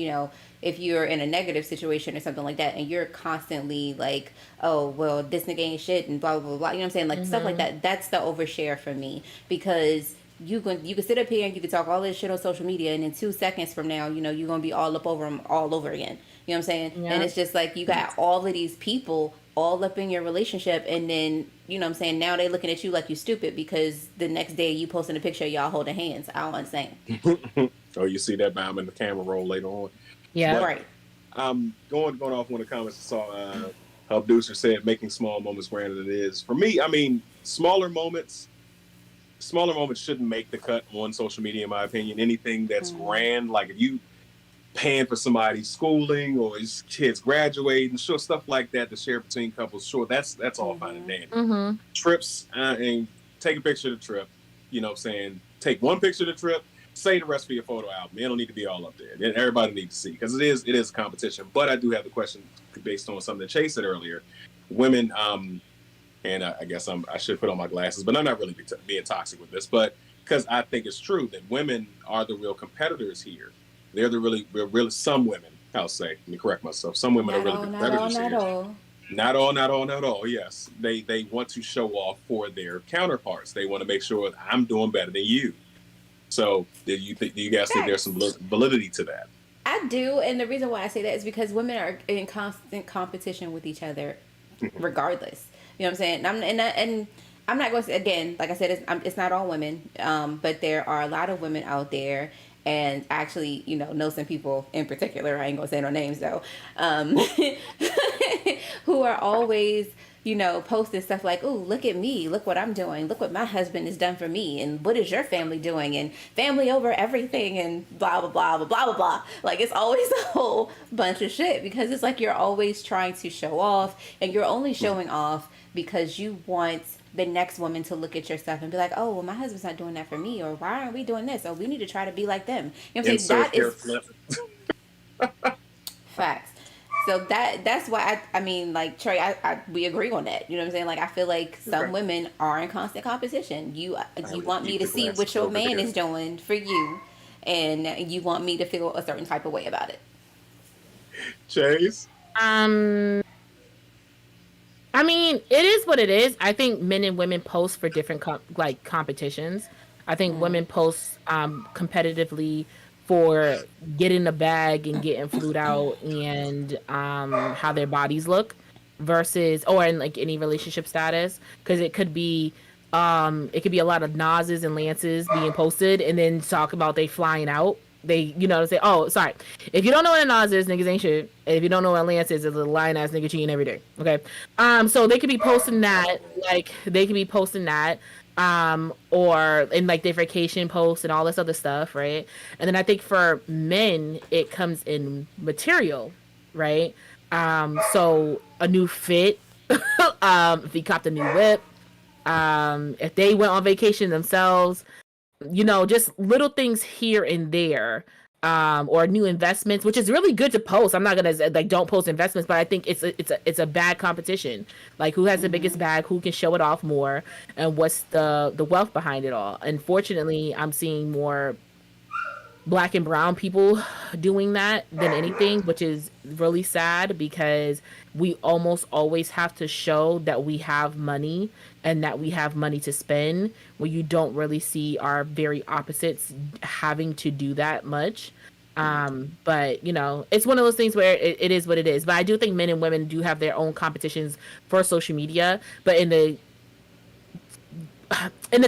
if you're in a negative situation or something like that, and you're constantly like, oh, well, this nigga ain't shit and blah, blah, blah, blah. You know what I'm saying? Like, stuff like that. That's the overshare for me, because you can sit up here and you can talk all this shit on social media, and in 2 seconds from now, you're going to be all up over them all over again. You know what I'm saying? Yeah. And it's just like, you got all of these people all up in your relationship, and then, you know what I'm saying, now they looking at you like you stupid because the next day you posting a picture of y'all holding hands. I don't understand. Oh, you see that bomb in the camera roll later on. Yeah. But, right. Going off one of the comments I saw, Hub Deucer said, making small moments grander than it is. For me, I mean, smaller moments shouldn't make the cut on social media, in my opinion. Anything that's grand, like if you paying for somebody's schooling or his kids graduating, sure, stuff like that to share between couples, sure, that's all fine and dandy. Trips, and take a picture of the trip, you know what I'm saying? Take one picture of the trip, save the rest for your photo album. It don't need to be all up there. Everybody needs to see because it is a competition. But I do have the question based on something that Chase said earlier. Women, and I guess I should put on my glasses, but I'm not really being toxic with this, but because I think it's true that women are the real competitors here. They're the really some women, I'll say, let me correct myself. Some women are really the competitors here. Not all. Yes, they want to show off for their counterparts. They want to make sure I'm doing better than you. So, do you guys think there's some validity to that? I do, and the reason why I say that is because women are in constant competition with each other, regardless. You know what I'm saying? And I'm not going to, again, like I said, it's not all women, but there are a lot of women out there, and actually, know some people in particular. I ain't gonna say no names though, who are always, posting stuff like, "Ooh, look at me! Look what I'm doing! Look what my husband has done for me! And what is your family doing? And family over everything! And blah blah blah blah blah blah blah." Like it's always a whole bunch of shit because it's like you're always trying to show off, and you're only showing off because you want the next woman to look at your stuff and be like, "Oh, well, my husband's not doing that for me," or "Why aren't we doing this?" Or "We need to try to be like them." You know what I'm saying? That is facts. So that's why I mean, like Trey, we agree on that. You know what I'm saying? Like I feel like some women are in constant competition. You want me to see what your man is doing for you, and you want me to feel a certain type of way about it. Chase. I mean, it is what it is. I think men and women post for different competitions. I think women post competitively for getting a bag and getting flued out and how their bodies look versus or in like any relationship status, because it could be a lot of Nas's and Lance's being posted and then talk about they flying out. They, say, "Oh, sorry. If you don't know what a Nas is, niggas ain't shit. If you don't know what a Lance is, it's a lying ass nigga cheating every day." Okay. So they could be posting that, or in like their vacation posts and all this other stuff, right? And then I think for men, it comes in material, right? So a new fit, if he copped a new whip, if they went on vacation themselves, just little things here and there, or new investments, which is really good to post. I'm not gonna like don't post investments, but I think it's a bad competition. Like who has the biggest bag, who can show it off more, and what's the wealth behind it all. Unfortunately, I'm seeing more Black and brown people doing that than anything, which is really sad because we almost always have to show that we have money and that we have money to spend, where you don't really see our very opposites having to do that much. But it's one of those things where it is what it is. But I do think men and women do have their own competitions for social media. But in the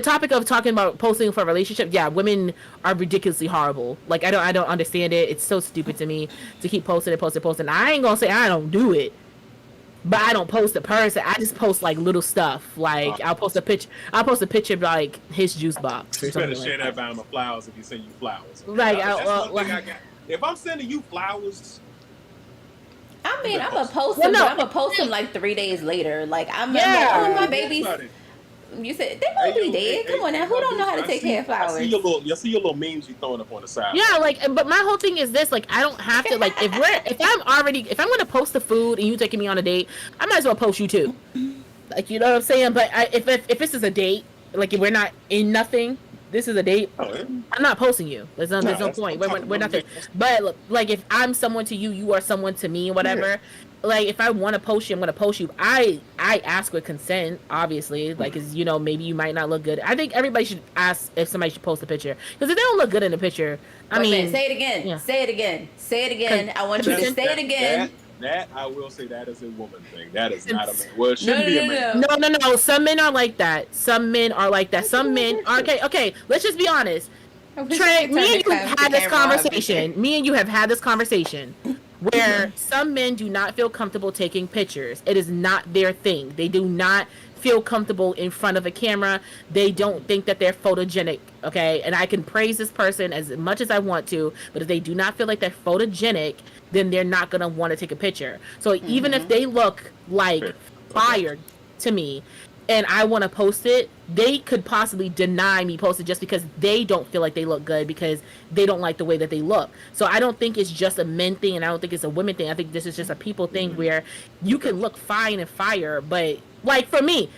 topic of talking about posting for a relationship, yeah, women are ridiculously horrible. Like I don't understand it. It's so stupid to me to keep posting and posting and posting. I ain't gonna say I don't do it, but I don't post a person. I just post like little stuff. Like I'll post a picture of like his juice box or something. You better share that by my flowers if you send you flowers. Like if I'm sending you flowers. I mean, I'm gonna post them. I'm gonna post them like 3 days later. Like I'm like, "Oh, my babies." You said they might be dead. Come on now, who don't know how to take care of flowers? You see your little memes you throwing up on the side. Yeah, but my whole thing is this: like, I don't have to like if I'm gonna post the food and you taking me on a date, I might as well post you too. Like, you know what I'm saying? But if this is a date, like if we're not in nothing, this is a date. Oh, yeah. I'm not posting you. There's no point. We're nothing. But like if I'm someone to you, you are someone to me, whatever. Yeah. Like if I want to post you, I'm gonna post you. I ask with consent, obviously. Like, cause maybe you might not look good. I think everybody should ask if somebody should post a picture. Because if they don't look good in the picture, I mean, say it again. Yeah. Say it again. Say it again. I want you to say it again. That I will say that is a woman thing. That is not a man. Well, it shouldn't be a man. No. Some men are like that. Some men are like that. Some men are okay. Let's just be honest. Trey, me and you have had this conversation. Where some men do not feel comfortable taking pictures. It is not their thing. They do not feel comfortable in front of a camera. They don't think that they're photogenic, okay? And I can praise this person as much as I want to, but if they do not feel like they're photogenic, then they're not going to want to take a picture. So even if they look like fire to me, and I want to post it, they could possibly deny me posting just because they don't feel like they look good because they don't like the way that they look. So I don't think it's just a men thing, and I don't think it's a women thing. I think this is just a people thing where you Okay. can look fine and fire, but like for me,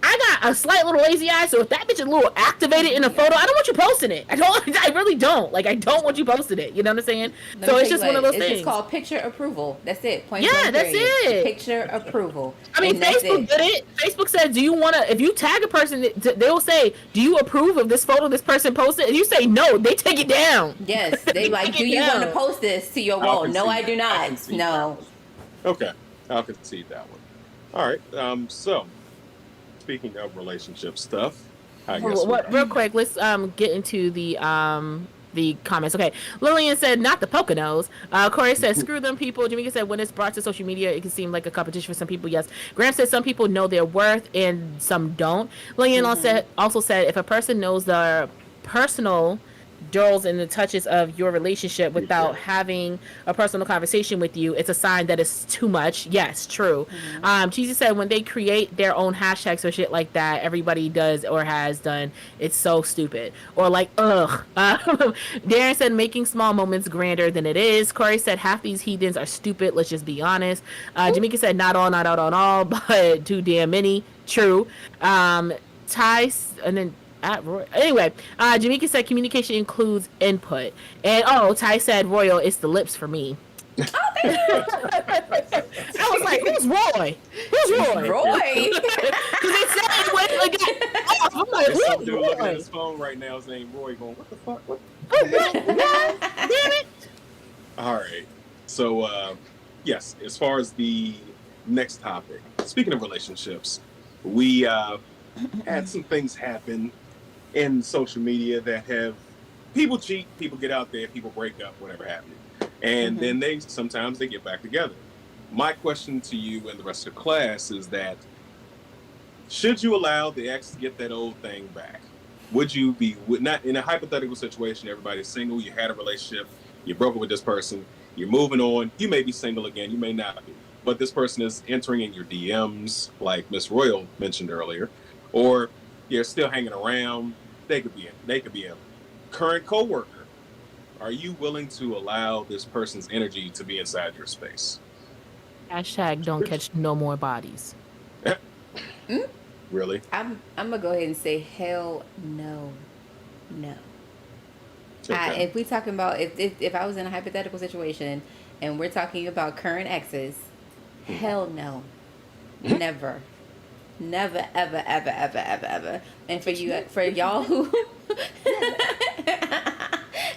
I got a slight little lazy eye, so if that bitch is a little activated in a photo, I don't want you posting it. I don't. I really don't. Like, I don't want you posting it. You know what I'm saying? Let So me it's tell you just one of those it's things. just called picture approval. That's it. Point Yeah, blank that's period. it. Picture approval. I mean, And that's Facebook it. did it. Facebook said, "Do you want to?" If you tag a person, they'll say, "Do you approve of this photo this person posted?" And you say no, they take it down. Yes, they They like, take do it you want to down. post this to your I'll wall? No, I concede. do I'll not. concede that No. one. Okay, I'll concede that one. All right. So speaking of relationship stuff, I guess we What? are. Real quick, let's get into the comments. Okay, Lillian said not the Poconos. Corey said screw them people. Jamaica said when it's brought to social media, it can seem like a competition for some people. Yes, Graham said some people know their worth and some don't. Lillian also said if a person knows the personal drills and the touches of your relationship without Appreciate it. having a personal conversation with you, it's a sign that it's too much. Yes, true. Cheesy said when they create their own hashtags for shit like that, everybody does or has done. It's so stupid. Or like, ugh. Darren said making small moments grander than it is. Corey said half these heathens are stupid. Let's just be honest. Jamaica said not all, not out on all, but too damn many. True. Ty and then at Roy. Anyway, Jamaica said communication includes input. And Ty said Royal, it's the lips for me. I was like, who's Roy? Who's Roy? Roy. Because they said it went like off. I'm like, There's some who's dude looking at Roy? his phone right now saying Roy going, what the fuck? What? Damn it. All right. So, yes, as far as the next topic, speaking of relationships, we had some things happen in social media that have people cheat, people get out there, people break up, whatever happened. And then sometimes they get back together. My question to you and the rest of the class is that should you allow the ex to get that old thing back? Would not in a hypothetical situation, everybody's single, you had a relationship, you broke up with this person, you're moving on, you may be single again, you may not be, but this person is entering in your DMs, like Miss Royal mentioned earlier, or you're still hanging around. They could be a current coworker. Are you willing to allow this person's energy to be inside your space? Hashtag don't catch no more bodies. Really? I'm gonna go ahead and say hell no, no. Okay. If we talking about if I was in a hypothetical situation and we're talking about current exes, hell no, never, never, ever, ever, ever, ever, ever. And for y'all who,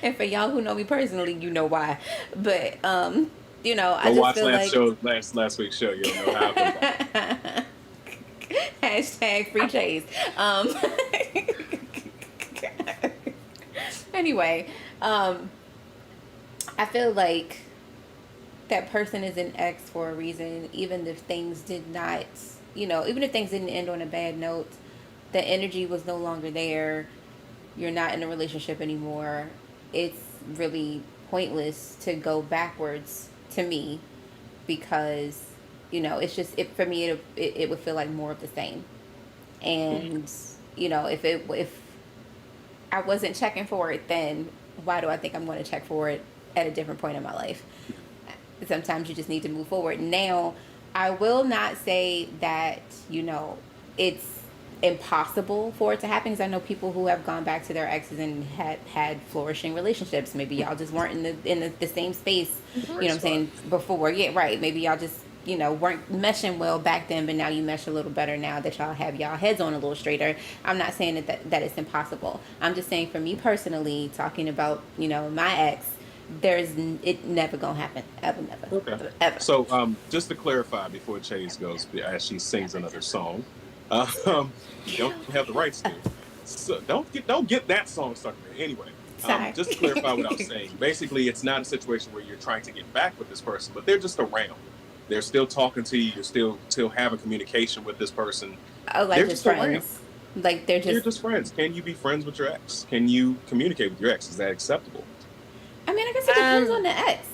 and for y'all who know me personally, you know why. But I just watch feel last week's show. You'll know how. I feel about it. Hashtag free Chase. Anyway, I feel like that person is an ex for a reason, even if things did not, even if things didn't end on a bad note, the energy was no longer there, you're not in a relationship anymore, it's really pointless to go backwards to me because, it's just, for me, it would feel like more of the same. And, if I wasn't checking for it then, why do I think I'm going to check for it at a different point in my life? Sometimes you just need to move forward. Now, I will not say that, it's impossible for it to happen because I know people who have gone back to their exes and had flourishing relationships. Maybe y'all just weren't in the same space, what I'm saying, before. Yeah, right. Maybe y'all just, weren't meshing well back then, but now you mesh a little better now that y'all have y'all heads on a little straighter. I'm not saying that it's impossible. I'm just saying for me personally, talking about, my ex, it never gonna happen. Ever, never. Okay. Ever. So, just to clarify before Chase goes, as she sings another song, you don't have the rights to. So don't get that song stuck in there. Anyway, just to clarify what I was saying, basically, it's not a situation where you're trying to get back with this person, but they're just around. They're still talking to you. You're still having communication with this person. Oh, like they're just friends. Like they're just friends. Can you be friends with your ex? Can you communicate with your ex? Is that acceptable? I mean, I guess it depends on the ex.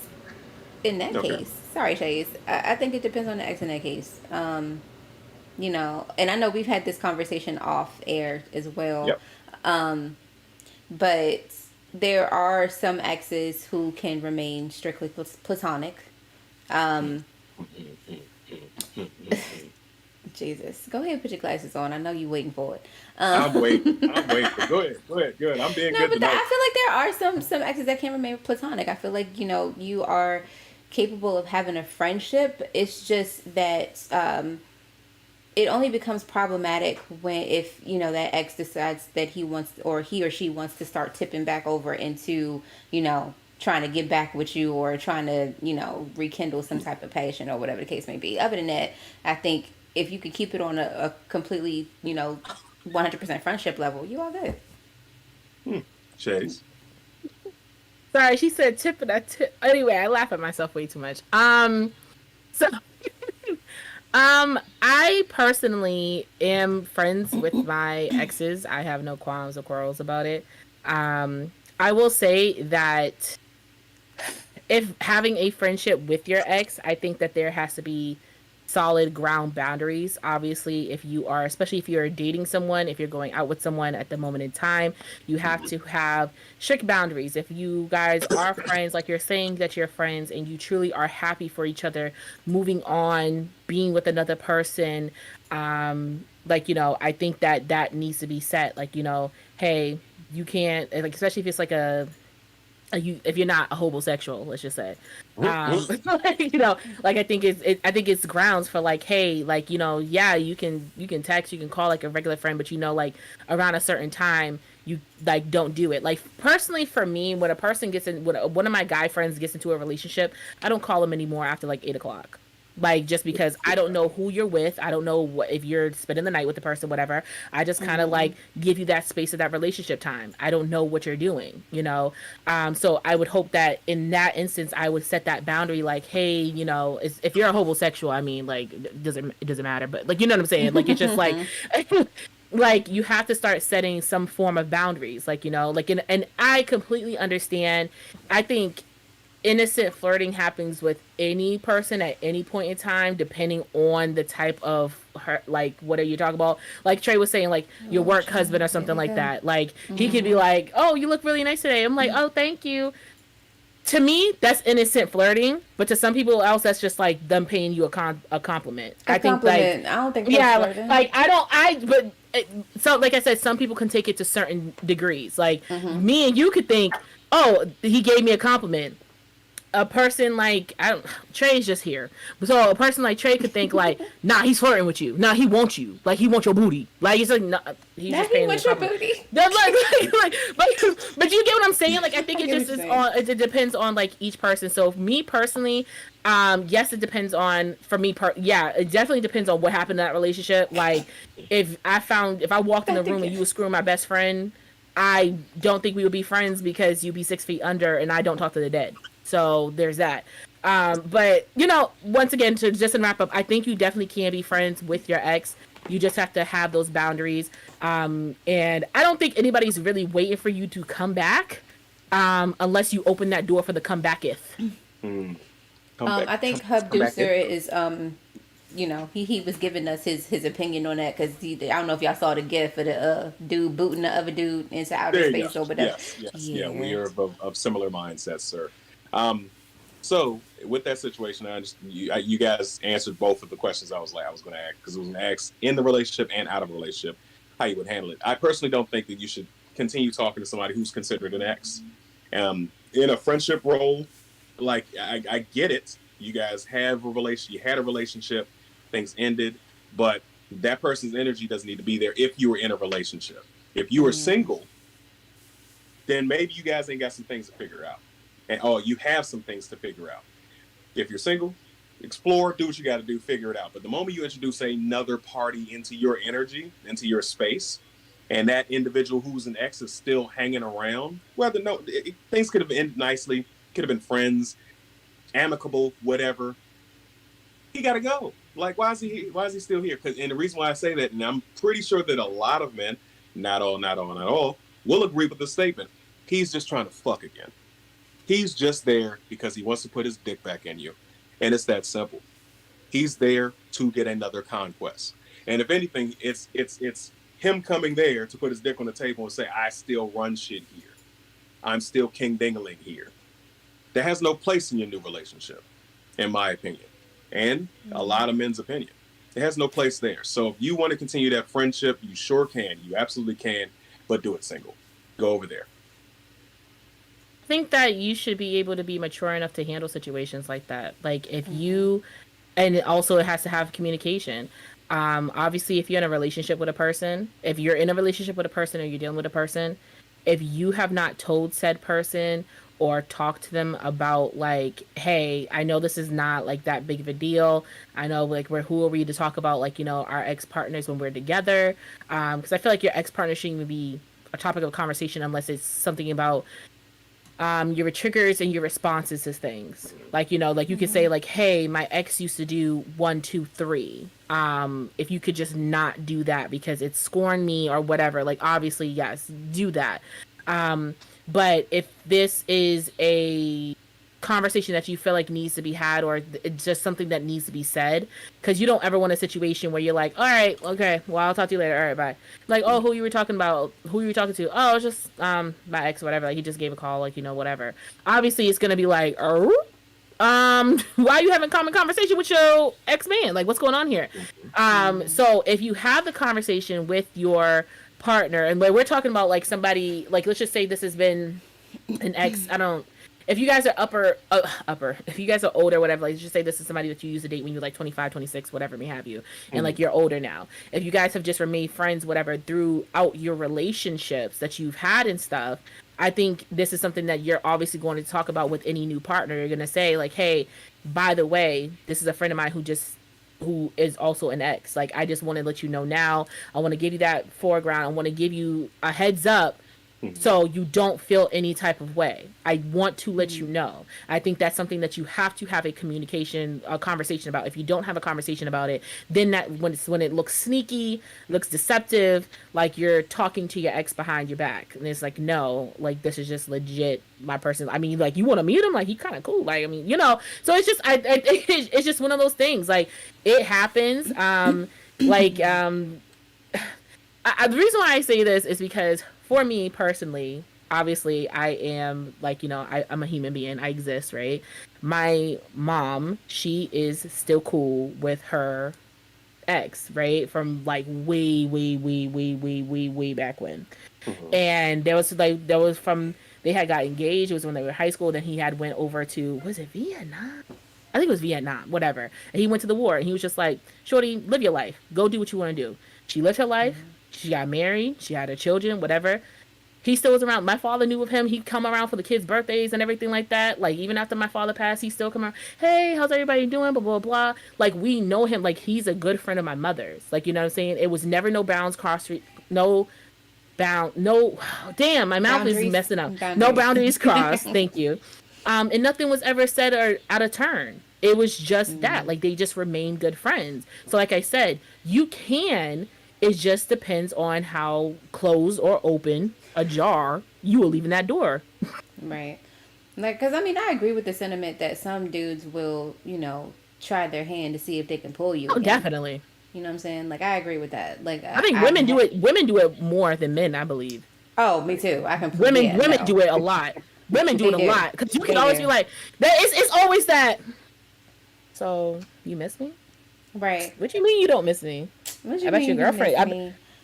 In that Okay. case, sorry, Chase. I think it depends on the ex in that case. you know, and I know we've had this conversation off air as well, Yep. but there are some exes who can remain strictly platonic. Um, Jesus, go ahead and put your glasses on. I know you're waiting for it. I'm waiting. I'm waiting. But go ahead. Go ahead. Good. I'm being No, good but tonight. I feel like there are some exes that can remain platonic. I feel like, you know, you are capable of having a friendship. It's just that it only becomes problematic when, if you know, that ex decides that he wants, or he or she wants to start tipping back over into, you know, trying to get back with you, or trying to, you know, rekindle some type of passion or whatever the case may be. Other than that, I think if you could keep it on a completely, you know, 100% friendship level, you all good. Hmm. Chase. Sorry, she said tip and I tip. Anyway, I laugh at myself way too much. So I personally am friends with my exes. I have no qualms or quarrels about it. I will say that if having a friendship with your ex, I think that there has to be solid ground boundaries. Obviously, if you are, especially if you're dating someone, if you're going out with someone at the moment in time, you have to have strict boundaries. If you guys are friends, like you're saying that you're friends and you truly are happy for each other, moving on, being with another person, like, you know, I think that that needs to be set. Like, you know, hey, you can't, like, especially if it's like a you, if you're not a homosexual, let's just say, like, you know, like I think it's grounds for like, hey, like, you know, yeah, you can text, you can call like a regular friend, but you know, like around a certain time, you like don't do it. Like personally, for me, when a person gets in, when one of my guy friends gets into a relationship, I don't call them anymore after like 8 o'clock. Like just because I don't know who you're with, I don't know what if you're spending the night with the person, whatever. I just kind of Mm-hmm. like give you that space of that relationship time. I don't know what you're doing, you know. So I would hope that in that instance, I would set that boundary, like, hey, you know, if you're a homosexual, I mean, like, it doesn't matter, but like, you know what I'm saying? Like, it's just like, like you have to start setting some form of boundaries, like, you know, like, and I completely understand. I think innocent flirting happens with any person at any point in time, depending on the type of her, like, what are you talking about? Like Trey was saying, like your Oh, work husband child. or Here something we like go. that. Like he could be Mm-hmm. like, oh, you look really nice today. I'm like, oh, thank you. To me, that's innocent flirting, but to some people else, that's just like them paying you a compliment. A I think like, compliment. I don't think that's yeah, flirting. like I don't, I but so like I said, some people can take it to certain degrees. Like Mm-hmm. me and you could think, oh, he gave me a compliment. A person like I don't Trey's just here. So a person like Trey could think like, nah, he's flirting with you. Nah, he wants you. Like he wants your booty. Like he's like, nah, he's Now just he paying me a wants your compliment. booty. That's but you get what I'm saying? Like I think I it get what just you're is saying. on it depends on like each person. So me personally, yes, it depends on for me yeah, it definitely depends on what happened in that relationship. Like if I walked in the That's the room and you gift. were screwing my best friend, I don't think we would be friends because you'd be 6 feet under and I don't talk to the dead. So there's that. But you know, once again, to just wrap up, I think you definitely can be friends with your ex. You just have to have those boundaries. And I don't think anybody's really waiting for you to come back, unless you open that door for the comebacketh. Hmm. Come back. I Come, think Hub come back in. Deucer is you know, he was giving us his opinion on that, because I don't know if y'all saw the gif of the dude booting the other dude into outer There you go. space over there. Yes, yes, yeah. We Yeah. are of similar mindsets, sir. Um, so with that situation, I understand you guys answered both of the questions I was going to ask, because it was an ask in the relationship and out of a relationship, how you would handle it. I personally don't think that you should continue talking to somebody who's considered an ex. In a friendship role, like I get it. You guys have a relation. You had a relationship. Things ended, but that person's energy doesn't need to be there if you were in a relationship. If you were Mm. single, then maybe you guys ain't got some things to figure out. And oh, you have some things to figure out. If you're single, explore, do what you got to do, figure it out. But the moment you introduce another party into your energy, into your space, and that individual who's an ex is still hanging around, whether no, things could have ended nicely, could have been friends, amicable, whatever. He got to go. Like, why is he? Why is he still here? Because, and the reason why I say that, and I'm pretty sure that a lot of men, not all, will agree with the statement. He's just trying to fuck again. He's just there because he wants to put his dick back in you, and it's that simple. He's there to get another conquest. And if anything, it's him coming there to put his dick on the table and say, I still run shit here. I'm still king dingling here. That has no place in your new relationship, in my opinion. And a lot of men's opinion. It has no place there. So if you want to continue that friendship, you sure can. You absolutely can, but do it single. Go over there. I think that you should be able to be mature enough to handle situations like that. Like if you, and also it has to have communication. Obviously, if you're in a relationship with a person, if you're in a relationship with a person or you're dealing with a person, if you have not told said person or talked to them about like, hey, I know this is not like that big of a deal. I know like who are we to talk about like, you know, our ex partners when we're together? Because I feel like your ex partner shouldn't even be a topic of conversation unless it's something about your triggers and your responses to things. Like, you know, like you could say like, hey, my ex used to do 1, 2, 3. If you could just not do that because it scorned me or whatever, like obviously, yes, do that. But if this is a conversation that you feel like needs to be had or it's just something that needs to be said, because you don't ever want a situation where you're like, all right, okay, well, I'll talk to you later, all right, bye. Like, oh, who you were talking about, who you were talking to? Oh, it's just my ex or whatever, like he just gave a call, like, you know, whatever. Obviously it's gonna be like, oh, why are you having common conversation with your ex-man? Like, what's going on here? So if you have the conversation with your partner, and like we're talking about like somebody, like let's just say this has been an ex, if you guys are if you guys are older, whatever, like just say this is somebody that you used to date when you were like 25, 26, whatever may have you, and like you're older now. If you guys have just remained friends, whatever, throughout your relationships that you've had and stuff, I think this is something that you're obviously going to talk about with any new partner. You're going to say like, hey, by the way, this is a friend of mine who is also an ex. Like, I just want to let you know now. I want to give you that foreground. I want to give you a heads up so you don't feel any type of way. I want to let you know. I think that's something that you have to have a conversation about. If you don't have a conversation about it, then that when it looks sneaky, looks deceptive, like you're talking to your ex behind your back, and it's like, no, like this is just legit my person. I mean, like you want to meet him, like he kind of cool. Like I mean, you know. So it's just it's just one of those things. Like it happens. The reason why I say this is because for me personally, obviously I am like, you know, I'm a human being. I exist, right? My mom, she is still cool with her ex, right? From like way back when. And there was from they had got engaged. It was when they were in high school. Then he had went over to, was it Vietnam? I think it was Vietnam, whatever. And he went to the war and he was just like, shorty, live your life. Go do what you want to do. She lived her life. She got married. She had her children, whatever. He still was around. My father knew of him. He'd come around for the kids' birthdays and everything like that. Like, even after my father passed, he still come around. Hey, how's everybody doing? Blah, blah, blah. Like, we know him. Like, he's a good friend of my mother's. Like, you know what I'm saying? It was never no bounds crossed. No, damn, my mouth is messing up. No boundaries crossed. Thank you. And nothing was ever said or out of turn. It was just that. Like, they just remained good friends. So, like I said, you can... It just depends on how closed or open, ajar, you will leave in that door. Right. Like, because, I mean, I agree with the sentiment that some dudes will, you know, try their hand to see if they can pull you. Oh, again. Definitely. You know what I'm saying? Like, I agree with that. Like, I think women do it. Women do it more than men, I believe. Oh, me too. I can. Women do it a lot. Women do it a lot because you can always be like, it's always that. So you miss me? Right. What you mean you don't miss me? What you I bet your girlfriend.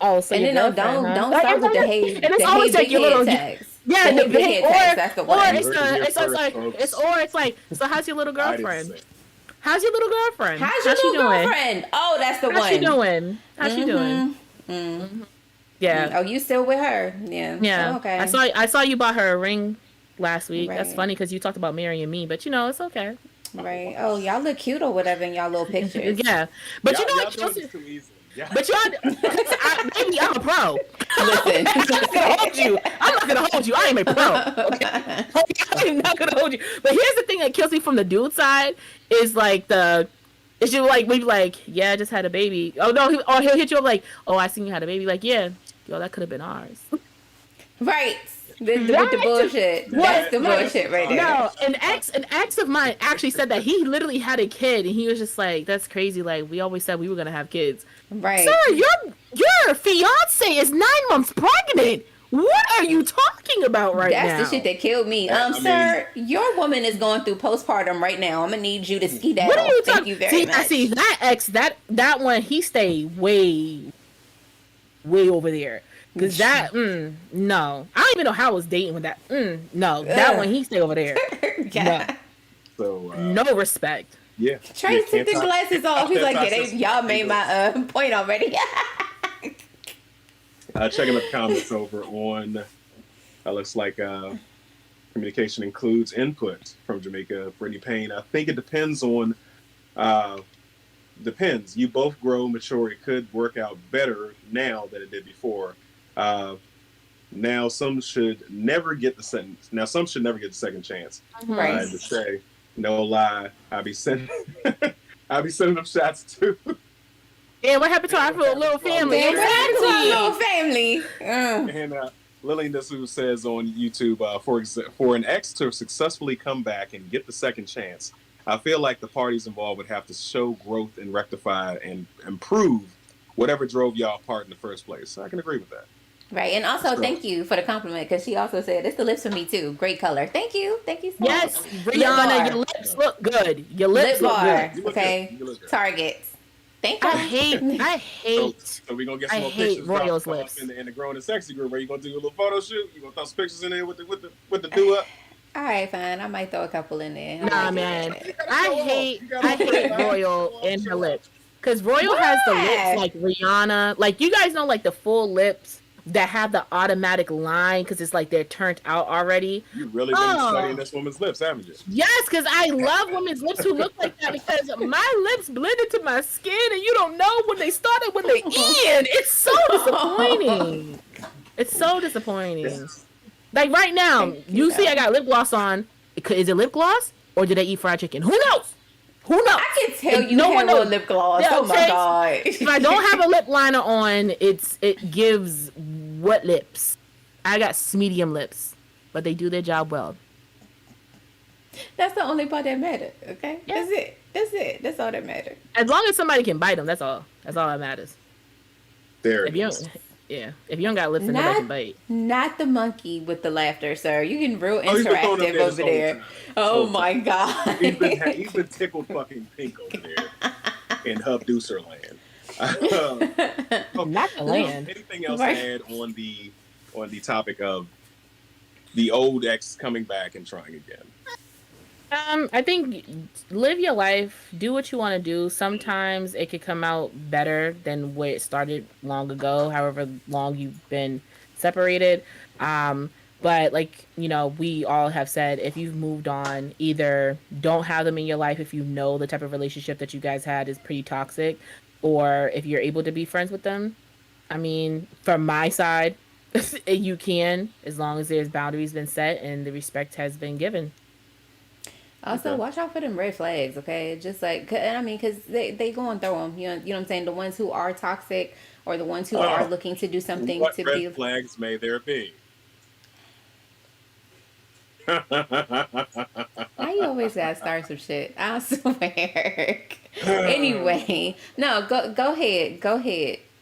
So and your then girlfriend, don't stop with the hate. And it's always like your little text. Yeah, the big head text. That's the one. It's like so. How's your little girlfriend? How's your little girlfriend? How's your little girlfriend? Oh, that's the one. How's she doing? How's she doing? Mm-hmm. Yeah. Oh, you still with her? Yeah. Yeah. Oh, okay. I saw you bought her a ring last week. Right. That's funny because you talked about marrying me, but you know it's okay. Right. Oh, y'all look cute or whatever in y'all little pictures. Yeah. But you know what? Yeah. But maybe I'm a pro. Listen, I'm not gonna hold you. I am a pro. Okay? I'm not gonna hold you. But here's the thing that kills me from the dude side is like it's just like we like, yeah, I just had a baby. Oh no, he'll hit you up like, oh, I seen you had a baby. Like, yeah, yo, that could have been ours. Right. With the bullshit. That's the That- bullshit right there. No, an ex of mine actually said that he literally had a kid, and he was just like, "That's crazy. Like we always said we were gonna have kids." Right. Sir, your fiance is 9 months pregnant. What are you talking about right now? That's the shit that killed me. Sir, your woman is going through postpartum right now. I'm gonna need you to skedaddle. What are you Thank talking? you very much. I see that ex, that one, he stayed way over there. Cause that, no, I don't even know how I was dating with that. No, that one, he stayed over there. Yeah. So No respect. yeah. Trey took the Can't glasses off. He's like, y'all made my point already. Checking the comments over on, looks like communication includes input from Jamaica. Brittany Payne. I think it depends on, depends. You both grow, mature. It could work out better now than it did before. Now some should never get the second. Now some should never get the second chance. Right. To say, no lie, I be sending them shots too. Yeah, what happened to our little family? Damn, what happened to our little family? And Lillian Dasu says on YouTube, for an ex to successfully come back and get the second chance, I feel like the parties involved would have to show growth and rectify and improve whatever drove y'all apart in the first place. So I can agree with that. Right, and also thank you for the compliment, because she also said it's the lips for me too. Great color. Thank you so much. Yes, Rihanna, your lips look good. Your lips Lip look bar. good. Okay, You look good. Targets. Thank you. I hate. So we're gonna get some I more hate pictures Royal's dropped lips. in the Grown and Sexy group. Where you gonna do a little photo shoot? You gonna throw some pictures in there with the do up? All right, fine. I might throw a couple in there. Nah, man. I hate Royal and her lips. Because Royal has the lips like Rihanna. Like, you guys know, like, the full lips that have the automatic line because it's like they're turned out already. You really been studying this woman's lips, haven't you? Yes, because I love women's lips who look like that, because my lips blend into my skin and you don't know when they started, when they end. It's so disappointing. It's so disappointing. Like right now, you see I got lip gloss on. Is it lip gloss or did I eat fried chicken? Who knows? Who knows? I can tell you no have one knows. on lip gloss. Yeah, Oh my god. If I don't have a lip liner on, it gives wet lips. I got medium lips, but they do their job well. That's the only part that matters. Okay, Yeah. That's it. That's all that matters. As long as somebody can bite them, that's all. That's all that matters. There If it you is. don't, if you don't got lips, then nobody can bite. Not the monkey with the laughter, sir. You getting real Oh, he's been throwing up interactive there over this whole there. time. Oh Whole my god. He's been tickled fucking pink over there in Hub Deucer land. Not the land. Anything else Right. to add on the topic of the old ex coming back and trying again? I think live your life, do what you want to do. Sometimes it could come out better than where it started long ago, however long you've been separated. But like, we all have said, if you've moved on, either don't have them in your life if you know the type of relationship that you guys had is pretty toxic, or if you're able to be friends with them. I mean, from my side, you can, as long as there's boundaries been set and the respect has been given. Also, Okay. watch out for them red flags, okay? Just like, because they going through them. You know what I'm saying? The ones who are toxic, or the ones who are looking to do something What to red be. flags may there be? Why you always gotta start some shit? I swear. Anyway, no, go ahead,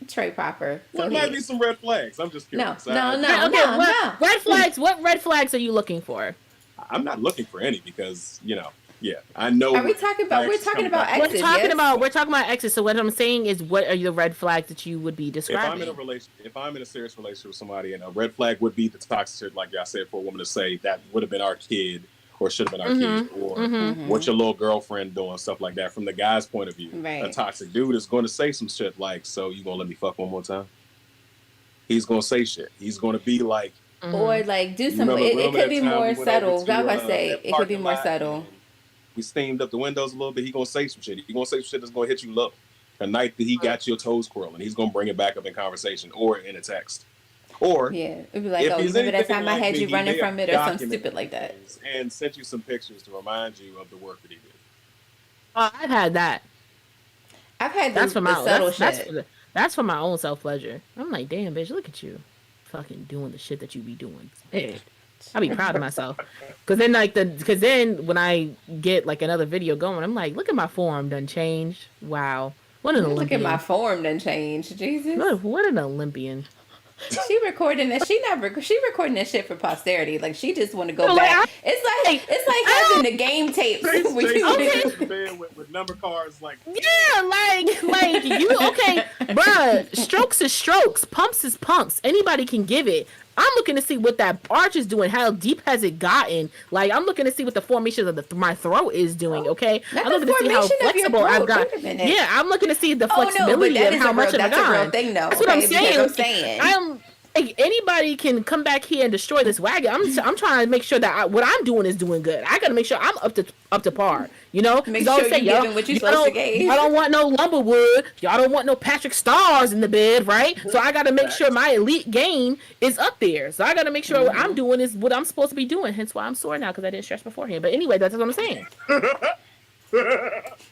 Trey Proper. Go What might ahead. be some red flags? I'm just curious. No. Okay, red flags. What red flags are you looking for? I'm not looking for any because I know. Are we talking about? We're exes talking come about back. exes. We're talking about exes. So what I'm saying is, what are the red flags that you would be If I'm describing? if I'm in a serious relationship with somebody, and a red flag would be the toxic shit, like I said, for a woman to say that would have been our kid or should have been our kid, or what your little girlfriend doing, stuff like that. From the guy's point of view, Right. a toxic dude is going to say some shit like, "So you gonna let me fuck one more time?" He's gonna say shit. He's gonna be like, Or like do some. Remember It that could be time we more went over subtle. to, I was about to say that it could be parking more lot subtle. and we steamed up the windows a little bit. He gonna say some shit. He gonna say some shit that's gonna hit you low. A night that he got your toes curling, he's gonna bring it back up in conversation or in a text. Or Yeah, it'd be like, if oh, he's remember that anything time I like had me, you he running may from have it or something documented stupid like that. things and sent you some pictures to remind you of the work that he did. I've had that. I've had That's for the my subtle that's shit. that's for my own self pleasure. I'm like, damn, bitch, look at you, fucking doing the shit that you be doing. Man, I be proud of myself. Cause then when I get like another video going, I'm like, look at my form done changed. Wow. What an Olympian. Look at my form done changed. Jesus. What an Olympian. She recording that. She recording that shit for posterity. Like she just want to go back. It's like having the game tapes. With number cards, like you okay, bruh. Strokes is strokes, pumps is pumps. Anybody can give it. I'm looking to see what that arch is doing. How deep has it gotten? Like I'm looking to see what the formation of my throat is doing. Okay, I'm looking to see how flexible I've got. Yeah, I'm looking to see the flexibility of how much I've got. That's what I'm saying. I'm like, anybody can come back here and destroy this wagon. I'm trying to make sure that what I'm doing is doing good. I got to make sure I'm up to par. You know, make sure you're giving what you're supposed to give. Y'all don't want no Lumberwood. Y'all don't want no Patrick Stars in the bed, right? So I got to make sure my elite game is up there. So I got to make sure what I'm doing is what I'm supposed to be doing. Hence why I'm sore now because I didn't stretch beforehand. But anyway, that's what I'm saying.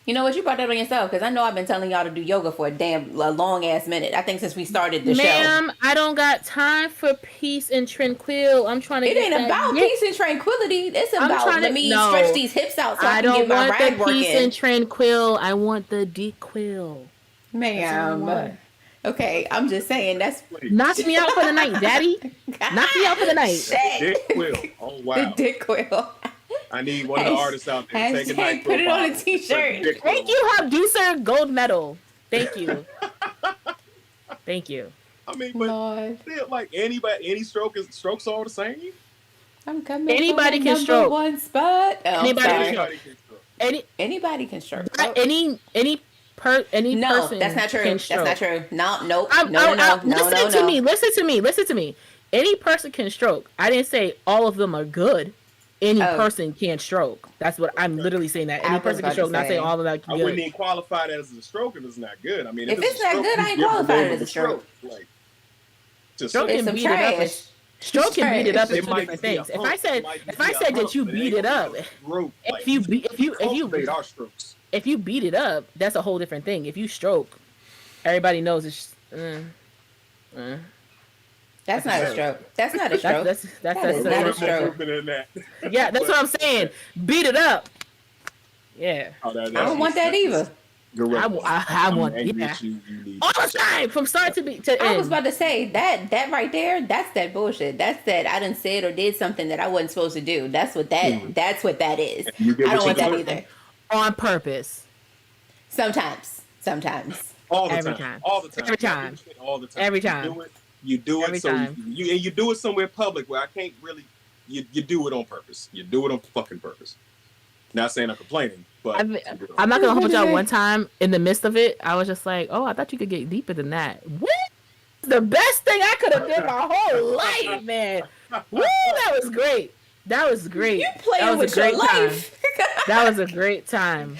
You know what? You brought that on yourself because I know I've been telling y'all to do yoga for a long ass minute. I think since we started the show. Ma'am, I don't got time for peace and tranquil. I'm trying to. It ain't about peace and tranquility. It's about let me stretch these hips out so I can get my rag working. Peace and tranquil. I want the dequil. Ma'am. Okay, I'm just saying that's knock me out for the night, Daddy. Knock me out for the night. Dequil. Oh wow. The dequil. I need one of the artists out there to take a night. Put it on a t-shirt. Thank you, Habduser, gold medal. Thank you. Thank you. I mean, but still, like any strokes all the same. I'm coming. Anybody can stroke. One spot. Oh, Anybody can stroke. Anybody can stroke. Any person. That's not true. That's not true. No. Listen to me. Any person can stroke. I didn't say all of them are good. Any person can stroke. That's what I'm literally saying. That any person can stroke. Not saying all of that. I wouldn't even qualify that as a stroke if it's not good. I mean, if it's not good, I ain't qualified as a stroke. Like, stroke and beat it up. Stroke and beat it up is two different things. If I said that you beat it up, if you beat it up, that's a whole different thing. If you stroke, everybody knows it's. That's not a stroke. That's not a stroke. That's not a stroke. Yeah, that's what I'm saying. Beat it up. Yeah. I don't want that either. I want all the time from start to end. I was about to say that right there. That's that bullshit. That's that I done said or did something that I wasn't supposed to do. That's what that. That's what that is. I don't want that either. On purpose. Sometimes. All the time. Every time. All the time. Every time. You do it so you do it somewhere public where I can't really. You do it on purpose. You do it on fucking purpose. Not saying I'm complaining, but I'm not gonna hold y'all. One time in the midst of it, I was just like, "Oh, I thought you could get deeper than that." What? The best thing I could have done my whole life, man. Woo! That was great. You playing with your life. That was a great time.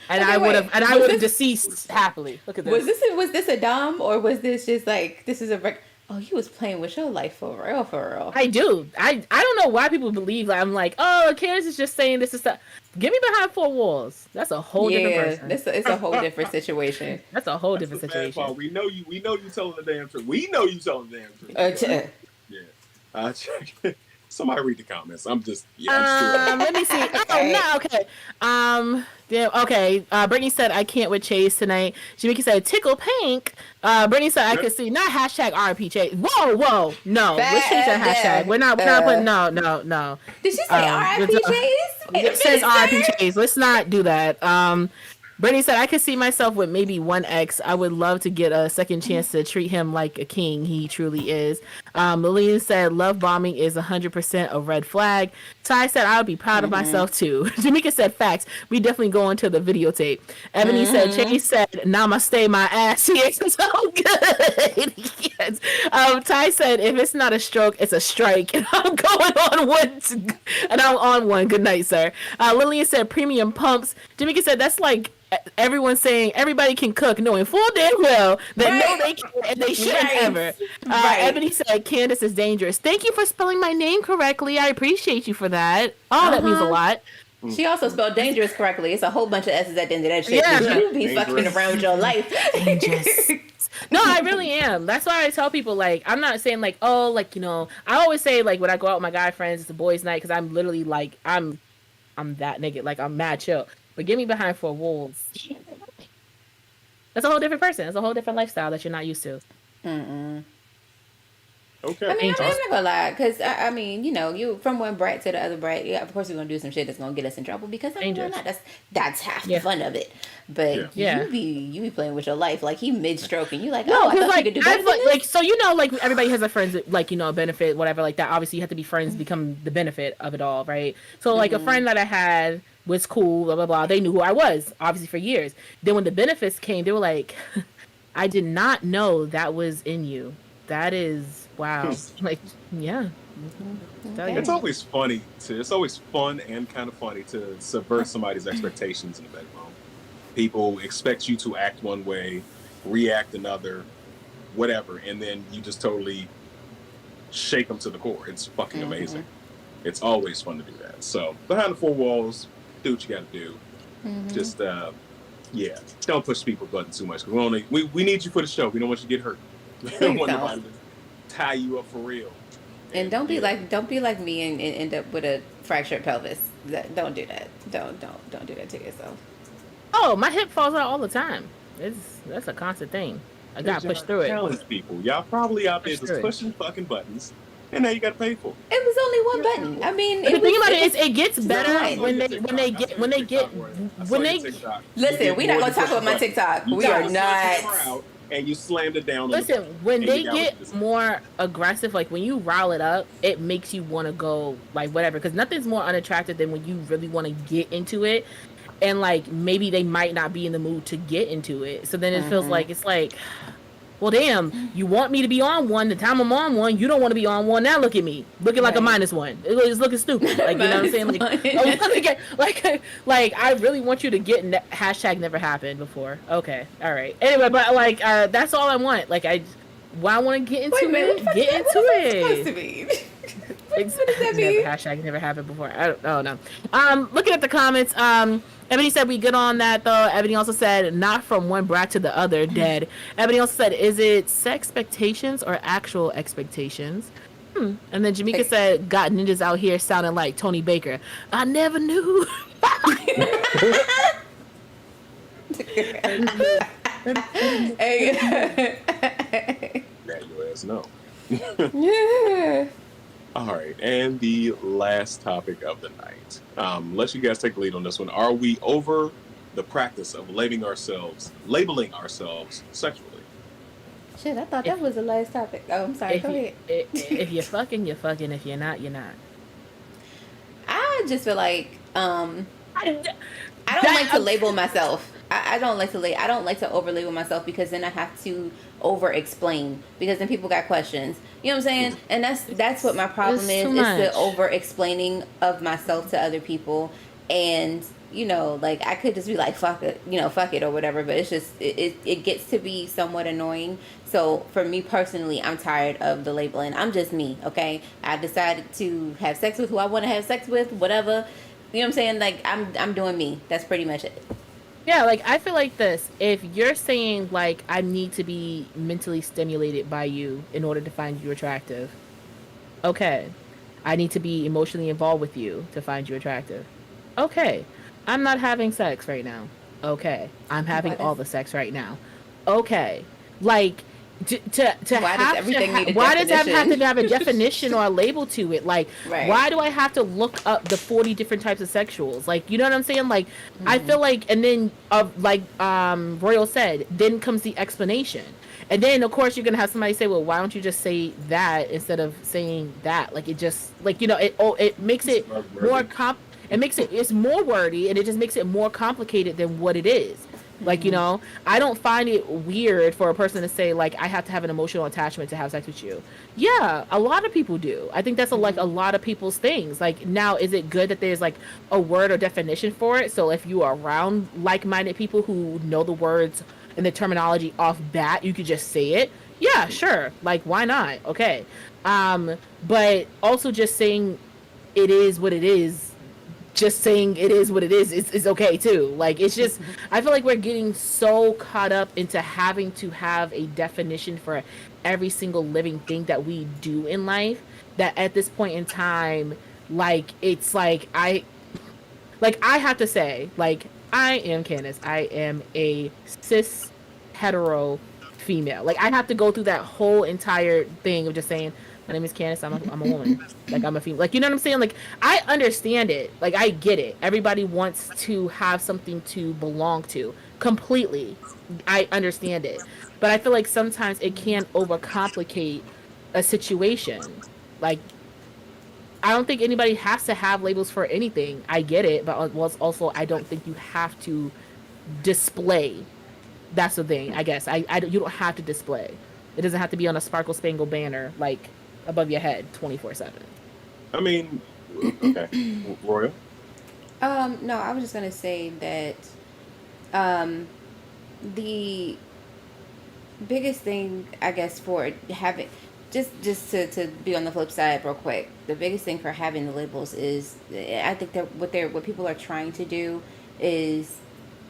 And I would have deceased happily. Look at this. Was this a dom or was this just like this is a oh, you was playing with your life for real. I do. I don't know why people believe that I'm like, oh, Candace is just saying this is stuff. Get me behind four walls. That's a whole different person. It's a whole different situation. That's a whole different situation. We know you telling the damn truth. We know you telling the damn truth. Yeah. Somebody read the comments. I'm just let me see. Oh no, okay. Okay. Brittany said I can't with Chase tonight. Jamaica said tickle pink. Brittany said I could see not hashtag RP Chase. Whoa, no. Let's change that hashtag. We're not putting no. Did she say RP Chase? It says RP Chase. Let's not do that. Brittany said, I could see myself with maybe one ex. I would love to get a second chance to treat him like a king. He truly is. Lillian said, love bombing is 100% a red flag. Ty said, I would be proud of myself too. Jamaica said, facts. We definitely go into the videotape. Ebony said, Chase said, namaste my ass. He is so good. Yes. Ty said, if it's not a stroke, it's a strike. And I'm going on one. And I'm on one. Good night, sir. Lillian said, premium pumps. Jamaica said, that's like everyone saying everybody can cook, knowing full damn well that no they can't and they shouldn't ever. Ebony said Candace is dangerous. Thank you for spelling my name correctly. I appreciate you for that. That means a lot. She also spelled dangerous correctly. It's a whole bunch of S's at the end of that shit. Yeah. You be fucking around your life. Dangerous. No, I really am. That's why I tell people, like, I'm not saying like, oh, like, I always say like when I go out with my guy friends, it's a boys' night because I'm literally like I'm that nigga, like I'm mad chill. But get me behind four walls. That's a whole different person. It's a whole different lifestyle that you're not used to. Okay. I mean, I'm Angels. not gonna lie, because I mean, you from one brat to the other brat. Yeah, of course we're gonna do some shit that's gonna get us in trouble. Because I mean, why Dangerous. not? That's half the Yeah. fun of it. But Yeah. you be playing with your life, like he mid stroking. You like, No, oh, I because thought you like could do better I've than this. like so like everybody has a friends that, like benefit whatever like that. Obviously, you have to be friends to become the benefit of it all, right? So like a friend that I had was cool, blah blah blah. They knew who I was, obviously for years. Then when the benefits came, they were like, "I did not know that was in you. That is wow." Like, yeah, tell you. It's always funny it's always fun and kind of funny to subvert somebody's expectations in the bedroom. People expect you to act one way, react another, whatever, and then you just totally shake them to the core. It's fucking amazing. It's always fun to do that. So behind the four walls, do what you got to do. Just yeah, don't push people's buttons too much because we need you for the show. We don't want you to get hurt. We don't want nobody to tie you up for real. And don't be like me and end up with a fractured pelvis. Don't do that. Don't do that to yourself. Oh, my hip falls out all the time. That's a constant thing. I gotta push through it. Challenge people. Y'all probably out there just pushing fucking buttons, and now you got to pay for it. It was only one button. I mean, The thing about it is, it gets better fine. when they get. Listen, we're not gonna talk about my TikTok. We are not. And you slammed it down. Listen, when they get more aggressive, like when you rile it up, it makes you want to go like whatever. Because nothing's more unattractive than when you really want to get into it, and like maybe they might not be in the mood to get into it. So then it feels like it's like, well, damn, you want me to be on one. The time I'm on one, you don't want to be on one. Now look at me, looking like a -1. It's looking stupid. Like, you know what I'm saying? Like I really want you to get hashtag never happened before. Okay, all right. Anyway, but like that's all I want. Like I want to get into it. Get into it. Supposed to mean? What does that mean? Hashtag never happened before. I don't know. Looking at the comments, Ebony said we good on that though. Ebony also said not from one brat to the other, dead. Ebony also said, is it sex expectations or actual expectations? And then Jamaica said, got ninjas out here sounding like Tony Baker. I never knew. Yeah, your ass no. All right, and the last topic of the night. Let you guys take the lead on this one. Are we over the practice of labeling ourselves sexually? Shit, I thought that was the last topic. Oh, I'm sorry. Go ahead. If you're fucking, you're fucking. If you're not, you're not. I just feel like I don't like to label myself. I don't like to over label myself because then I have to over explain because then people got questions. You know what I'm saying? And that's what my problem is the over explaining of myself to other people. And like I could just be like fuck it, fuck it or whatever, but it's just it gets to be somewhat annoying. So for me personally, I'm tired of the labeling. I'm just me, okay? I decided to have sex with who I want to have sex with, whatever. You know what I'm saying? Like I'm doing me. That's pretty much it. Yeah, like I feel like this. If you're saying like I need to be mentally stimulated by you in order to find you attractive, okay. I need to be emotionally involved with you to find you attractive. Okay. I'm not having sex right now. Okay. I'm having all the sex right now. Okay. Like why does that have to have a definition or a label to it? Like, why do I have to look up the 40 different types of sexuals? Like, you know what I'm saying? Like, I feel like, and then Royal said, then comes the explanation. And then, of course, you're going to have somebody say, well, why don't you just say that instead of saying that? Like, it just, like, it makes it more it's more wordy, and it just makes it more complicated than what it is. Like, I don't find it weird for a person to say, like, I have to have an emotional attachment to have sex with you. Yeah, a lot of people do. I think that's like a lot of people's things. Like, now, is it good that there's like a word or definition for it? So if you are around like-minded people who know the words and the terminology off bat, you could just say it. Yeah, sure. Like, why not? Okay. But also just saying it is what it is just saying it is what it is okay too. Like, it's just, I feel like we're getting so caught up into having to have a definition for every single living thing that we do in life, that at this point in time, like, it's like I have to say, like, I am Candace. I am a cis hetero female. Like, I have to go through that whole entire thing of just saying, my name is Candace. I'm a woman. Like, I'm a female. Like, you know what I'm saying? Like, I understand it. Like, I get it. Everybody wants to have something to belong to. Completely. I understand it. But I feel like sometimes it can overcomplicate a situation. Like, I don't think anybody has to have labels for anything. I get it, but also I don't think you have to display. That's the thing. I guess you don't have to display. It doesn't have to be on a sparkle spangled banner like above your head 24/7. I mean, okay, Royal. No, I was just gonna say that um, the biggest thing, I guess, for having just to be on the flip side real quick, the biggest thing for having the labels is, I think that what people are trying to do is,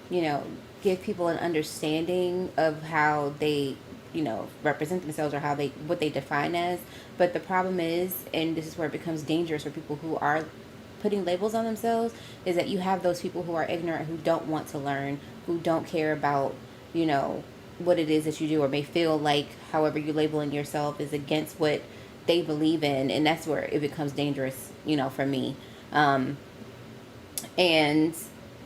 you know, give people an understanding of how they, you know, represent themselves, or how they, what they define as. But the problem is, and this is where it becomes dangerous for people who are putting labels on themselves, is that you have those people who are ignorant, who don't want to learn, who don't care about, you know, what it is that you do, or may feel like however you labeling yourself is against what they believe in. And that's where it becomes dangerous, you know, for me. And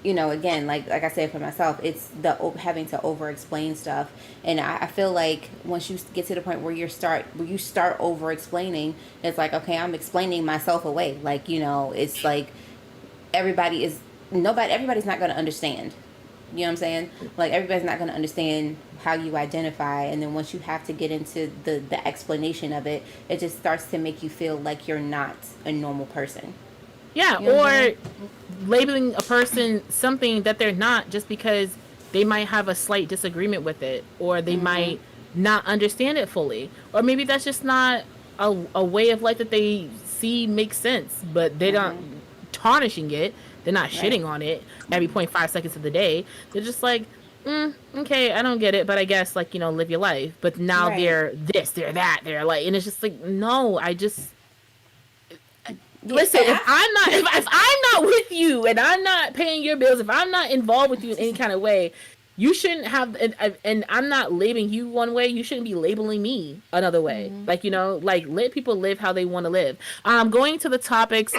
you know, again, like I said, for myself, it's the having to over explain stuff. And I feel like once you get to the point where you start over explaining, it's like, okay, I'm explaining myself away. Like, you know, it's like everybody's not going to understand. You know what I'm saying? Like, everybody's not going to understand how you identify. And then once you have to get into the explanation of it, it just starts to make you feel like you're not a normal person. Yeah, You know or labeling a person something that they're not just because they might have a slight disagreement with it, or they might not understand it fully, or maybe that's just not a way of life that they see makes sense, but they're not tarnishing it. They're not shitting on it every 0.5 seconds of the day. They're just like, okay, I don't get it, but I guess, like, you know, live your life. But now they're this, they're that, they're like, and it's just like, no, I just listen. If I'm not with you, and I'm not paying your bills, if I'm not involved with you in any kind of way, you shouldn't have. And I'm not labeling you one way. You shouldn't be labeling me another way. Like, you know, like, let people live how they want to live. Going to the topics.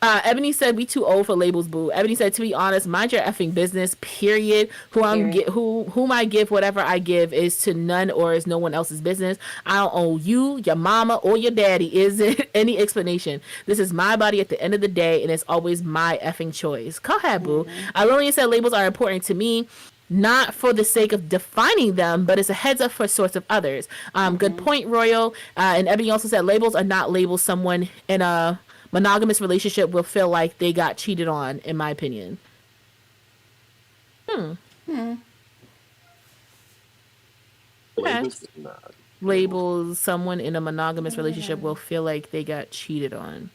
Ebony said, "We too old for labels, boo." Ebony said, "To be honest, mind your effing business. Period. Whom I give whatever I give is to none or is no one else's business. I don't owe you, your mama, or your daddy is it any explanation. This is my body at the end of the day, and it's always my effing choice." Go ahead, boo. Alonia said, "Labels are important to me. Not for the sake of defining them, but as a heads up for sorts of others." Good point, Royal. And Ebony also said, "Labels are not labels. Someone in a monogamous relationship will feel like they got cheated on, in my opinion." Labels, someone in a monogamous relationship will feel like they got cheated on,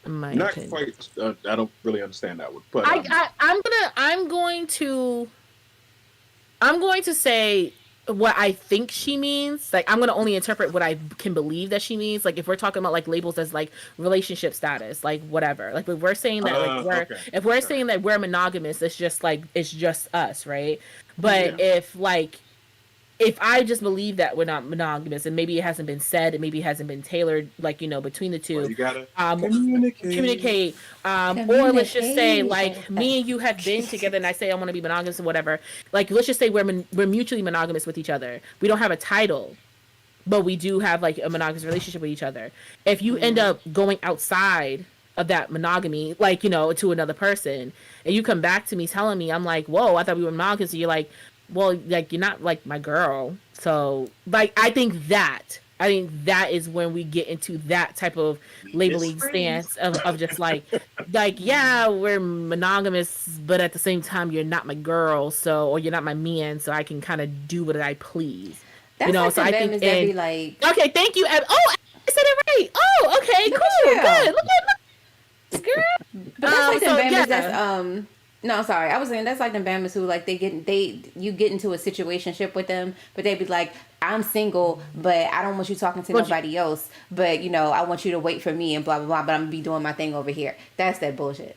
in my opinion. Quite. I don't really understand that one, but I'm going to say what I think she means. Like, I'm going to only interpret what I can believe that she means. Like, if we're talking about, like, labels as, like, relationship status, like, whatever. Like, if we're saying that, like, if we're saying that we're monogamous, it's just, like, it's just us, right? But if I just believe that we're not monogamous, and maybe it hasn't been said, and maybe it hasn't been tailored, like, you know, between the two, well, you gotta communicate. Or let's just say, like, me and you have been together, and I say I want to be monogamous or whatever. Like, let's just say we're mutually monogamous with each other. We don't have a title, but we do have, like, a monogamous relationship with each other. If you end up going outside of that monogamy, like, you know, to another person, and you come back to me telling me, I'm like, whoa, I thought we were monogamous. So you're like, well, like, you're not, like, my girl. So, like, I think that is when we get into that type of labeling stance of just like, yeah, we're monogamous, but at the same time, you're not my girl, so, or you're not my man, so I can kind of do what I please. That's, you know, like, so I think, be like, okay, thank you. Oh, I said it right. Oh, okay, cool, good. Look at girl. But that's like the So Bama's yeah. that's no, sorry. I was saying that's like the Bama's who like you get into a situationship with them, but they be like, I'm single, but I don't want you talking to But nobody else. But I want you to wait for me and blah blah blah. But I'm gonna be doing my thing over here. That's that bullshit.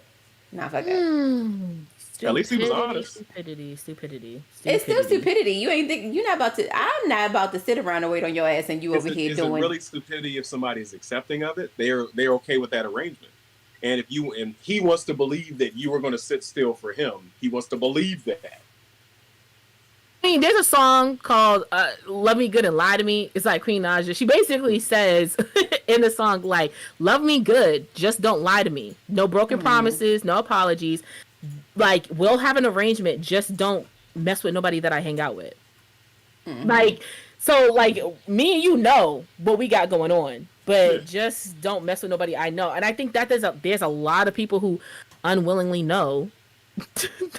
Nah, fuck that. At least he was stupidity, honest. stupidity, stupidity, It's still stupidity. stupidity. You ain't think you're not about to. I'm not about to sit around and wait on your ass and you Is over it here is it doing. really stupidity if somebody's accepting of it? They're okay with that arrangement. And he wants to believe that you are going to sit still for him. He wants to believe that. I mean, there's a song called "Love Me Good and Lie to Me." It's like Queen Naja. She basically says in the song, like, "Love me good, just don't lie to me. No broken promises, no apologies. Like, we'll have an arrangement, just don't mess with nobody that I hang out with." Like, so, like, me and you know what we got going on, Yeah. but just don't mess with nobody I know. And I think that there's a lot of people who unwillingly know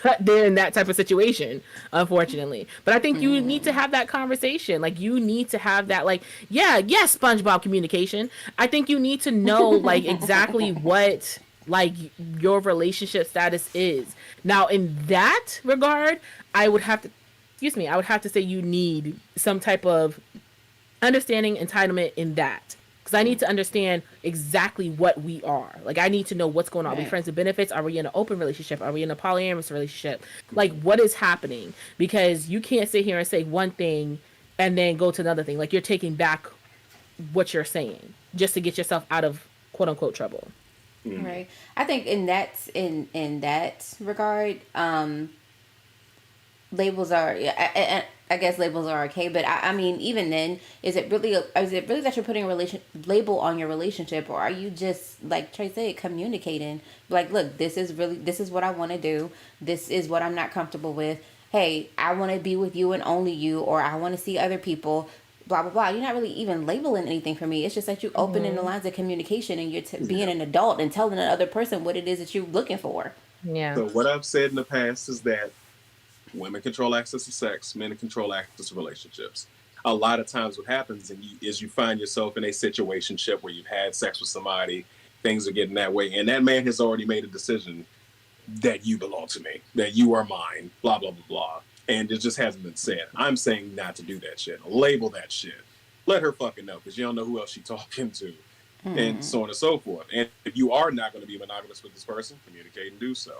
that they're in that type of situation, unfortunately. But I think you need to have that conversation. Like, you need to have that, like, yes, SpongeBob communication. I think you need to know, like, exactly what, like, your relationship status is. Now, in that regard, I would have to, excuse me, I would have to say you need some type of understanding entitlement in that, because I need to understand exactly what we are. Like, I need to know what's going on. Are we Right. friends with benefits? Are we in an open relationship? Are we in a polyamorous relationship? Like, what is happening? Because you can't sit here and say one thing and then go to another thing. Like, you're taking back what you're saying just to get yourself out of quote unquote trouble. Right. I think in that regard, labels are I guess labels are okay, but I mean even then, is it really that you're putting a relation label on your relationship, or are you just like Trey said, communicating like, look, this is what I want to do, this is what I'm not comfortable with, hey, I want to be with you and only you, or I want to see other people, blah blah blah. You're not really even labeling anything for me. It's just that you opening the lines of communication and you're being Yeah. an adult and telling the other person what it is that you're looking for. Yeah. So what I've said in the past is that women control access to sex, men control access to relationships. A lot of times what happens is you find yourself in a situationship where you've had sex with somebody, things are getting that way, and that man has already made a decision that you belong to me, that you are mine, blah, blah, blah, blah. And it just hasn't been said. I'm saying not to do that shit. Label that shit. Let her fucking know, because you don't know who else she's talking to, and so on and so forth. And if you are not going to be monogamous with this person, communicate and do so.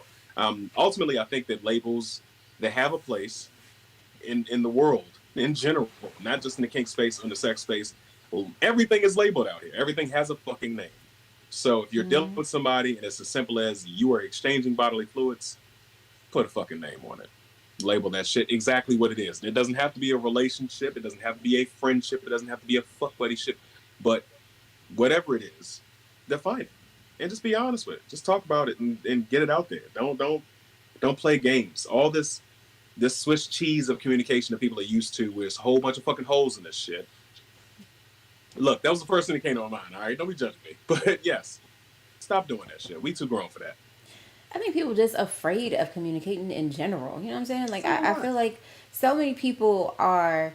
Ultimately, I think that labels, they have a place in the world in general, not just in the kink space or in the sex space. Everything is labeled out here. Everything has a fucking name. So if you're dealing with somebody and it's as simple as you are exchanging bodily fluids, put a fucking name on it. Label that shit exactly what it is. And it doesn't have to be a relationship. It doesn't have to be a friendship. It doesn't have to be a fuck buddyship. But whatever it is, define it and just be honest with it. Just talk about it and get it out there. Don't play games. All this Swiss cheese of communication that people are used to, where there's a whole bunch of fucking holes in this shit. Look, that was the first thing that came to my mind. All right, don't be judging me, but yes, stop doing that shit. We too grown for that. I think people just afraid of communicating in general. You know what I'm saying? Like, I feel like so many people are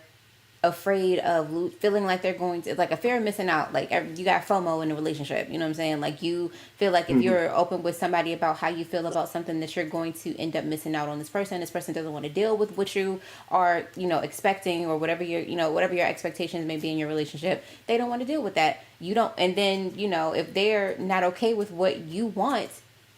afraid of feeling like they're going to, like, a fear of missing out. Like, you got FOMO in a relationship. You know what I'm saying? Like, you feel like if you're open with somebody about how you feel about something, that you're going to end up missing out on this person. This person doesn't want to deal with what you are, expecting, or whatever whatever your expectations may be in your relationship. They don't want to deal with that. You don't, and then, if they're not okay with what you want,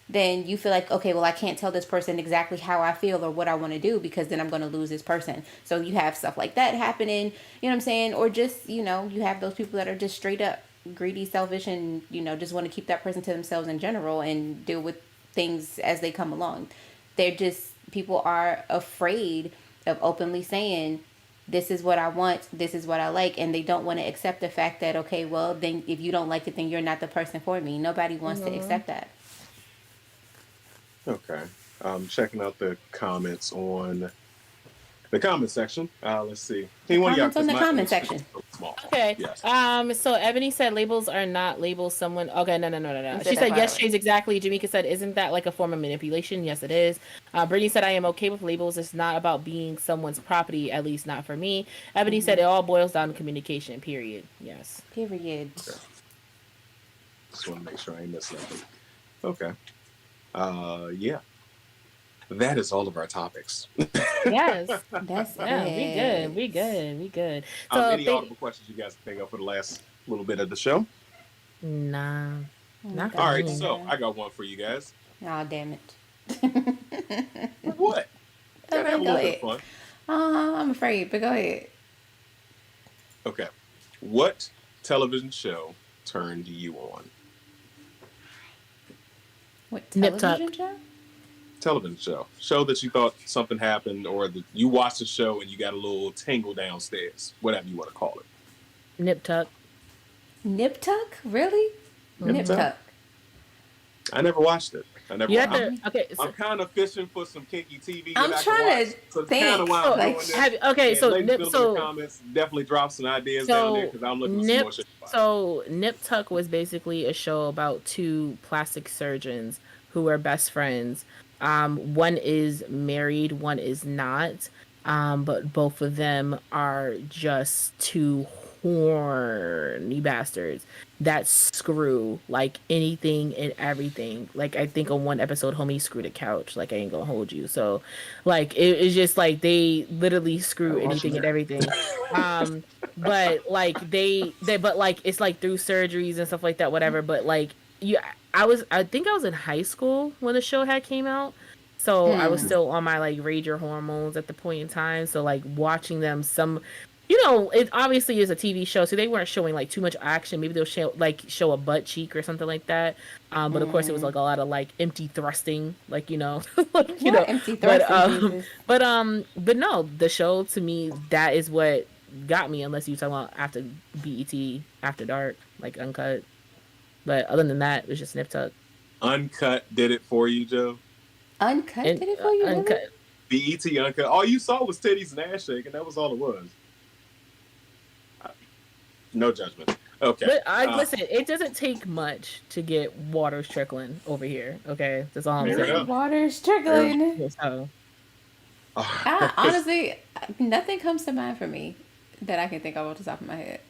then you feel like, okay, well, I can't tell this person exactly how I feel or what I want to do, because then I'm going to lose this person. So you have stuff like that happening, you know what I'm saying? Or just, you have those people that are just straight up greedy, selfish, and, just want to keep that person to themselves in general and deal with things as they come along. People are afraid of openly saying, this is what I want, this is what I like, and they don't want to accept the fact that, okay, well, then if you don't like it, then you're not the person for me. Nobody wants to accept that. Okay. Checking out the comments on the comment section. Let's see. Comments on the comment section. Small. Okay. Yes. So Ebony said labels are not labels someone. Okay, no. She said yes, Chase, exactly. Jamaica said, isn't that like a form of manipulation? Yes, it is. Brittany said, I am okay with labels. It's not about being someone's property, at least not for me. Ebony said it all boils down to communication, period. Yes. Period. Okay. Just want to make sure I ain't missing anything. Okay. Yeah, that is all of our topics. Yes. That's Yeah, we good. We it. good. We good. So Any think audible questions you guys can think of for the last little bit of the show? nah, not for All right, me. so I got one for you guys. Oh, damn it. What? All Gotta have right, a go little bit of ahead. fun. I'm afraid, but go ahead. Okay. What television show turned you on? What Nip tuck. television show? Television show. Show that you thought something happened, or that you watched the show and you got a little tingle downstairs. Whatever you want to call it. Nip tuck. Nip Tuck? Really? Nip Nip Tuck? Tuck. I never watched it. I never. You have I'm, to. Okay. I'm kind of fishing for some kinky TV I'm that I trying can watch. to So it's kind of think. why I'm Like, doing this. Okay. And So ladies and nip. gentlemen in the So comments, definitely drop some ideas down there because I'm looking for some more shit. So Nip Tuck was basically a show about two plastic surgeons who were best friends. One is married, one is not. But both of them are just two horny bastards that screw like anything and everything. Like I think on one episode, homie screwed a couch. Like I ain't gonna hold you. So, like it's just like they literally screw anything and everything. But like but like it's like through surgeries and stuff like that, whatever. But like I think I was in high school when the show had came out. So I was still on my like rager hormones at the point in time. So like watching them, it obviously is a TV show, so they weren't showing like too much action. Maybe they'll show a butt cheek or something like that. But of course it was like a lot of like empty thrusting, like like, empty thrusting, but no, the show to me, that is what got me. Unless you talking about after BET After Dark, like Uncut. But other than that, it was just Nip Tuck. Uncut did it for you, Joe. Uncut did it for you, Uncut. really? BET Uncut. All you saw was titties and ass shaking. That was all it was. No judgment. Okay. But listen, it doesn't take much to get waters trickling over here. Okay, that's all I'm saying. Water's trickling. So, Honestly, nothing comes to mind for me that I can think of off the top of my head.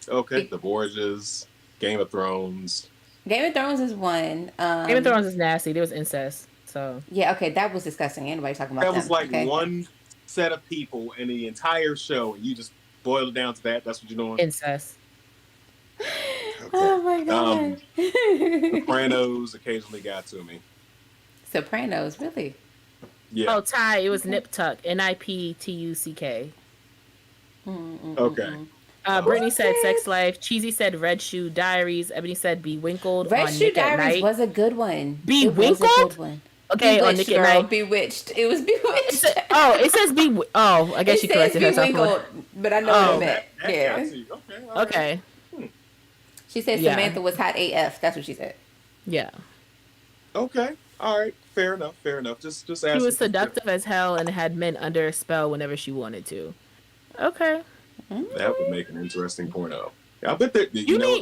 Okay, The Borgias, Game of Thrones. Game of Thrones is one. Game of Thrones is nasty. There was incest. So yeah, okay, that was disgusting. Anybody talking about that was like okay. one set of people in the entire show, and you just boil it down to that. That's what you're doing. Incest. Okay. Oh my god. Sopranos occasionally got to me. Sopranos, really? Yeah. Oh, Ty, it was Nip Tuck. NIPTUCK. Okay. Brittany said Sex Life. Cheesy said Red Shoe Diaries. Ebony said Be Winkled. Red on Shoe Nick Diaries at Night. was a good one. Be Winkled? Okay, Bewitched, on Nick girl, at Night. Bewitched. It was Bewitched. it says Be. Oh, I guess she corrected herself. Winkled, but I know what it meant. Yeah. Okay. She said Samantha was hot AF. That's what she said. Yeah. Okay. All right. Fair enough. Just asking. She was seductive as hell and had men under a spell whenever she wanted to. Okay. That would make an interesting porno. I bet that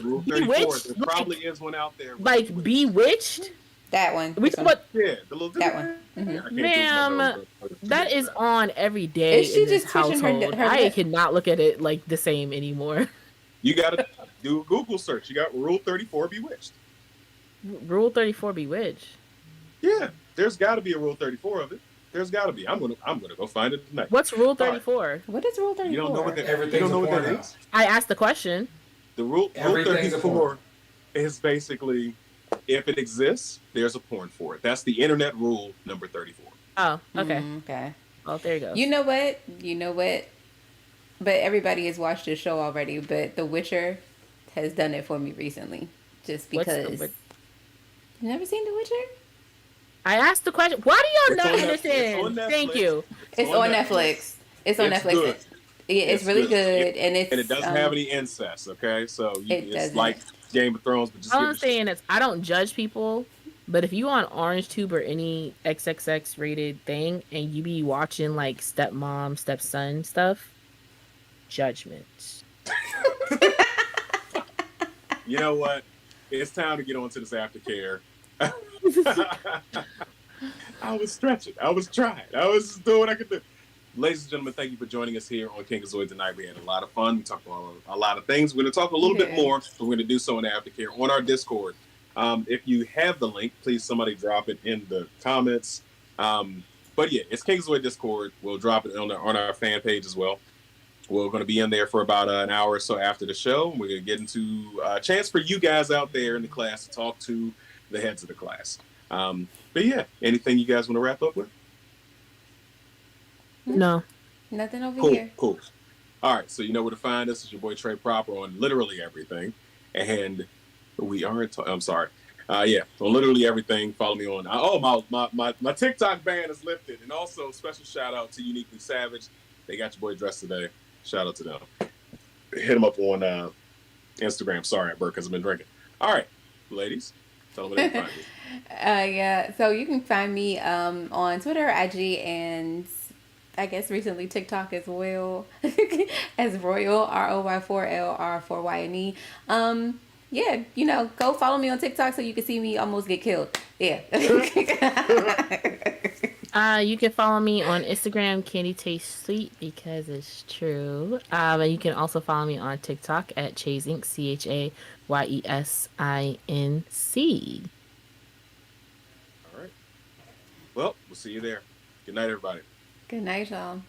Rule 34. There probably is one out there. Like Bewitched. That one. We talk about the little that one. Mm-hmm. Ma'am, that is on every day is she in this just household. I cannot look at it like the same anymore. You gotta do a Google search. You got Rule 34 Bewitched. Rule 34 Bewitched. Yeah, there's got to be a Rule 34 of it. There's got to be. I'm gonna go find it tonight. What's Rule 34? Right. What is Rule 34? You don't know what that is? I asked the question. The Rule 34 is basically, if it exists, there's a porn for it. That's the internet rule number 34. Oh, okay. Okay. Oh, there you go. You know what? But everybody has watched this show already, but The Witcher has done it for me recently. Just because. You've never seen The Witcher? I asked the question. Why do y'all not understand? Thank you. It's on Netflix. It's on Netflix. Good. Yeah, it's really good. And it doesn't have any incest, okay? So it's like Game of Thrones, but just all I'm saying is I don't judge people, but if you on Orange Tube or any XXX rated thing and you be watching like stepmom, stepson stuff, judgment. You know what? It's time to get on to this aftercare. I was stretching. I was trying. I was doing what I could do. Ladies and gentlemen, thank you for joining us here on Kinkazoid tonight. We had a lot of fun. We talked about a lot of things. We're going to talk a little bit more, but we're going to do so in the aftercare on our Discord. If you have the link, please somebody drop it in the comments. But yeah, it's Kingsway Discord. We'll drop it on our fan page as well. We're going to be in there for about an hour or so after the show. We're going to get into a chance for you guys out there in the class to talk to the heads of the class. But yeah, anything you guys want to wrap up with? No. Nothing over Cool, here. cool. All right, so you know where to find us. It's your boy Trey Proper on literally everything. And we aren't, I'm sorry. Yeah, on literally everything. Follow me on. My TikTok ban is lifted. And also, special shout out to Uniquely Savage. They got your boy dressed today. Shout out to them. Hit them up on Instagram. Sorry, I burped because I've been drinking. All right, ladies, tell them where they can find you. Yeah, so you can find me on Twitter, IG, and I guess recently TikTok as well, as Royal ROY4LR4YNE. Yeah, go follow me on TikTok so you can see me almost get killed. Yeah. You can follow me on Instagram, Candy Taste Sweet, because it's true. And you can also follow me on TikTok at Chasing CHAYESINC. All right. Well, we'll see you there. Good night, everybody. Good night, y'all.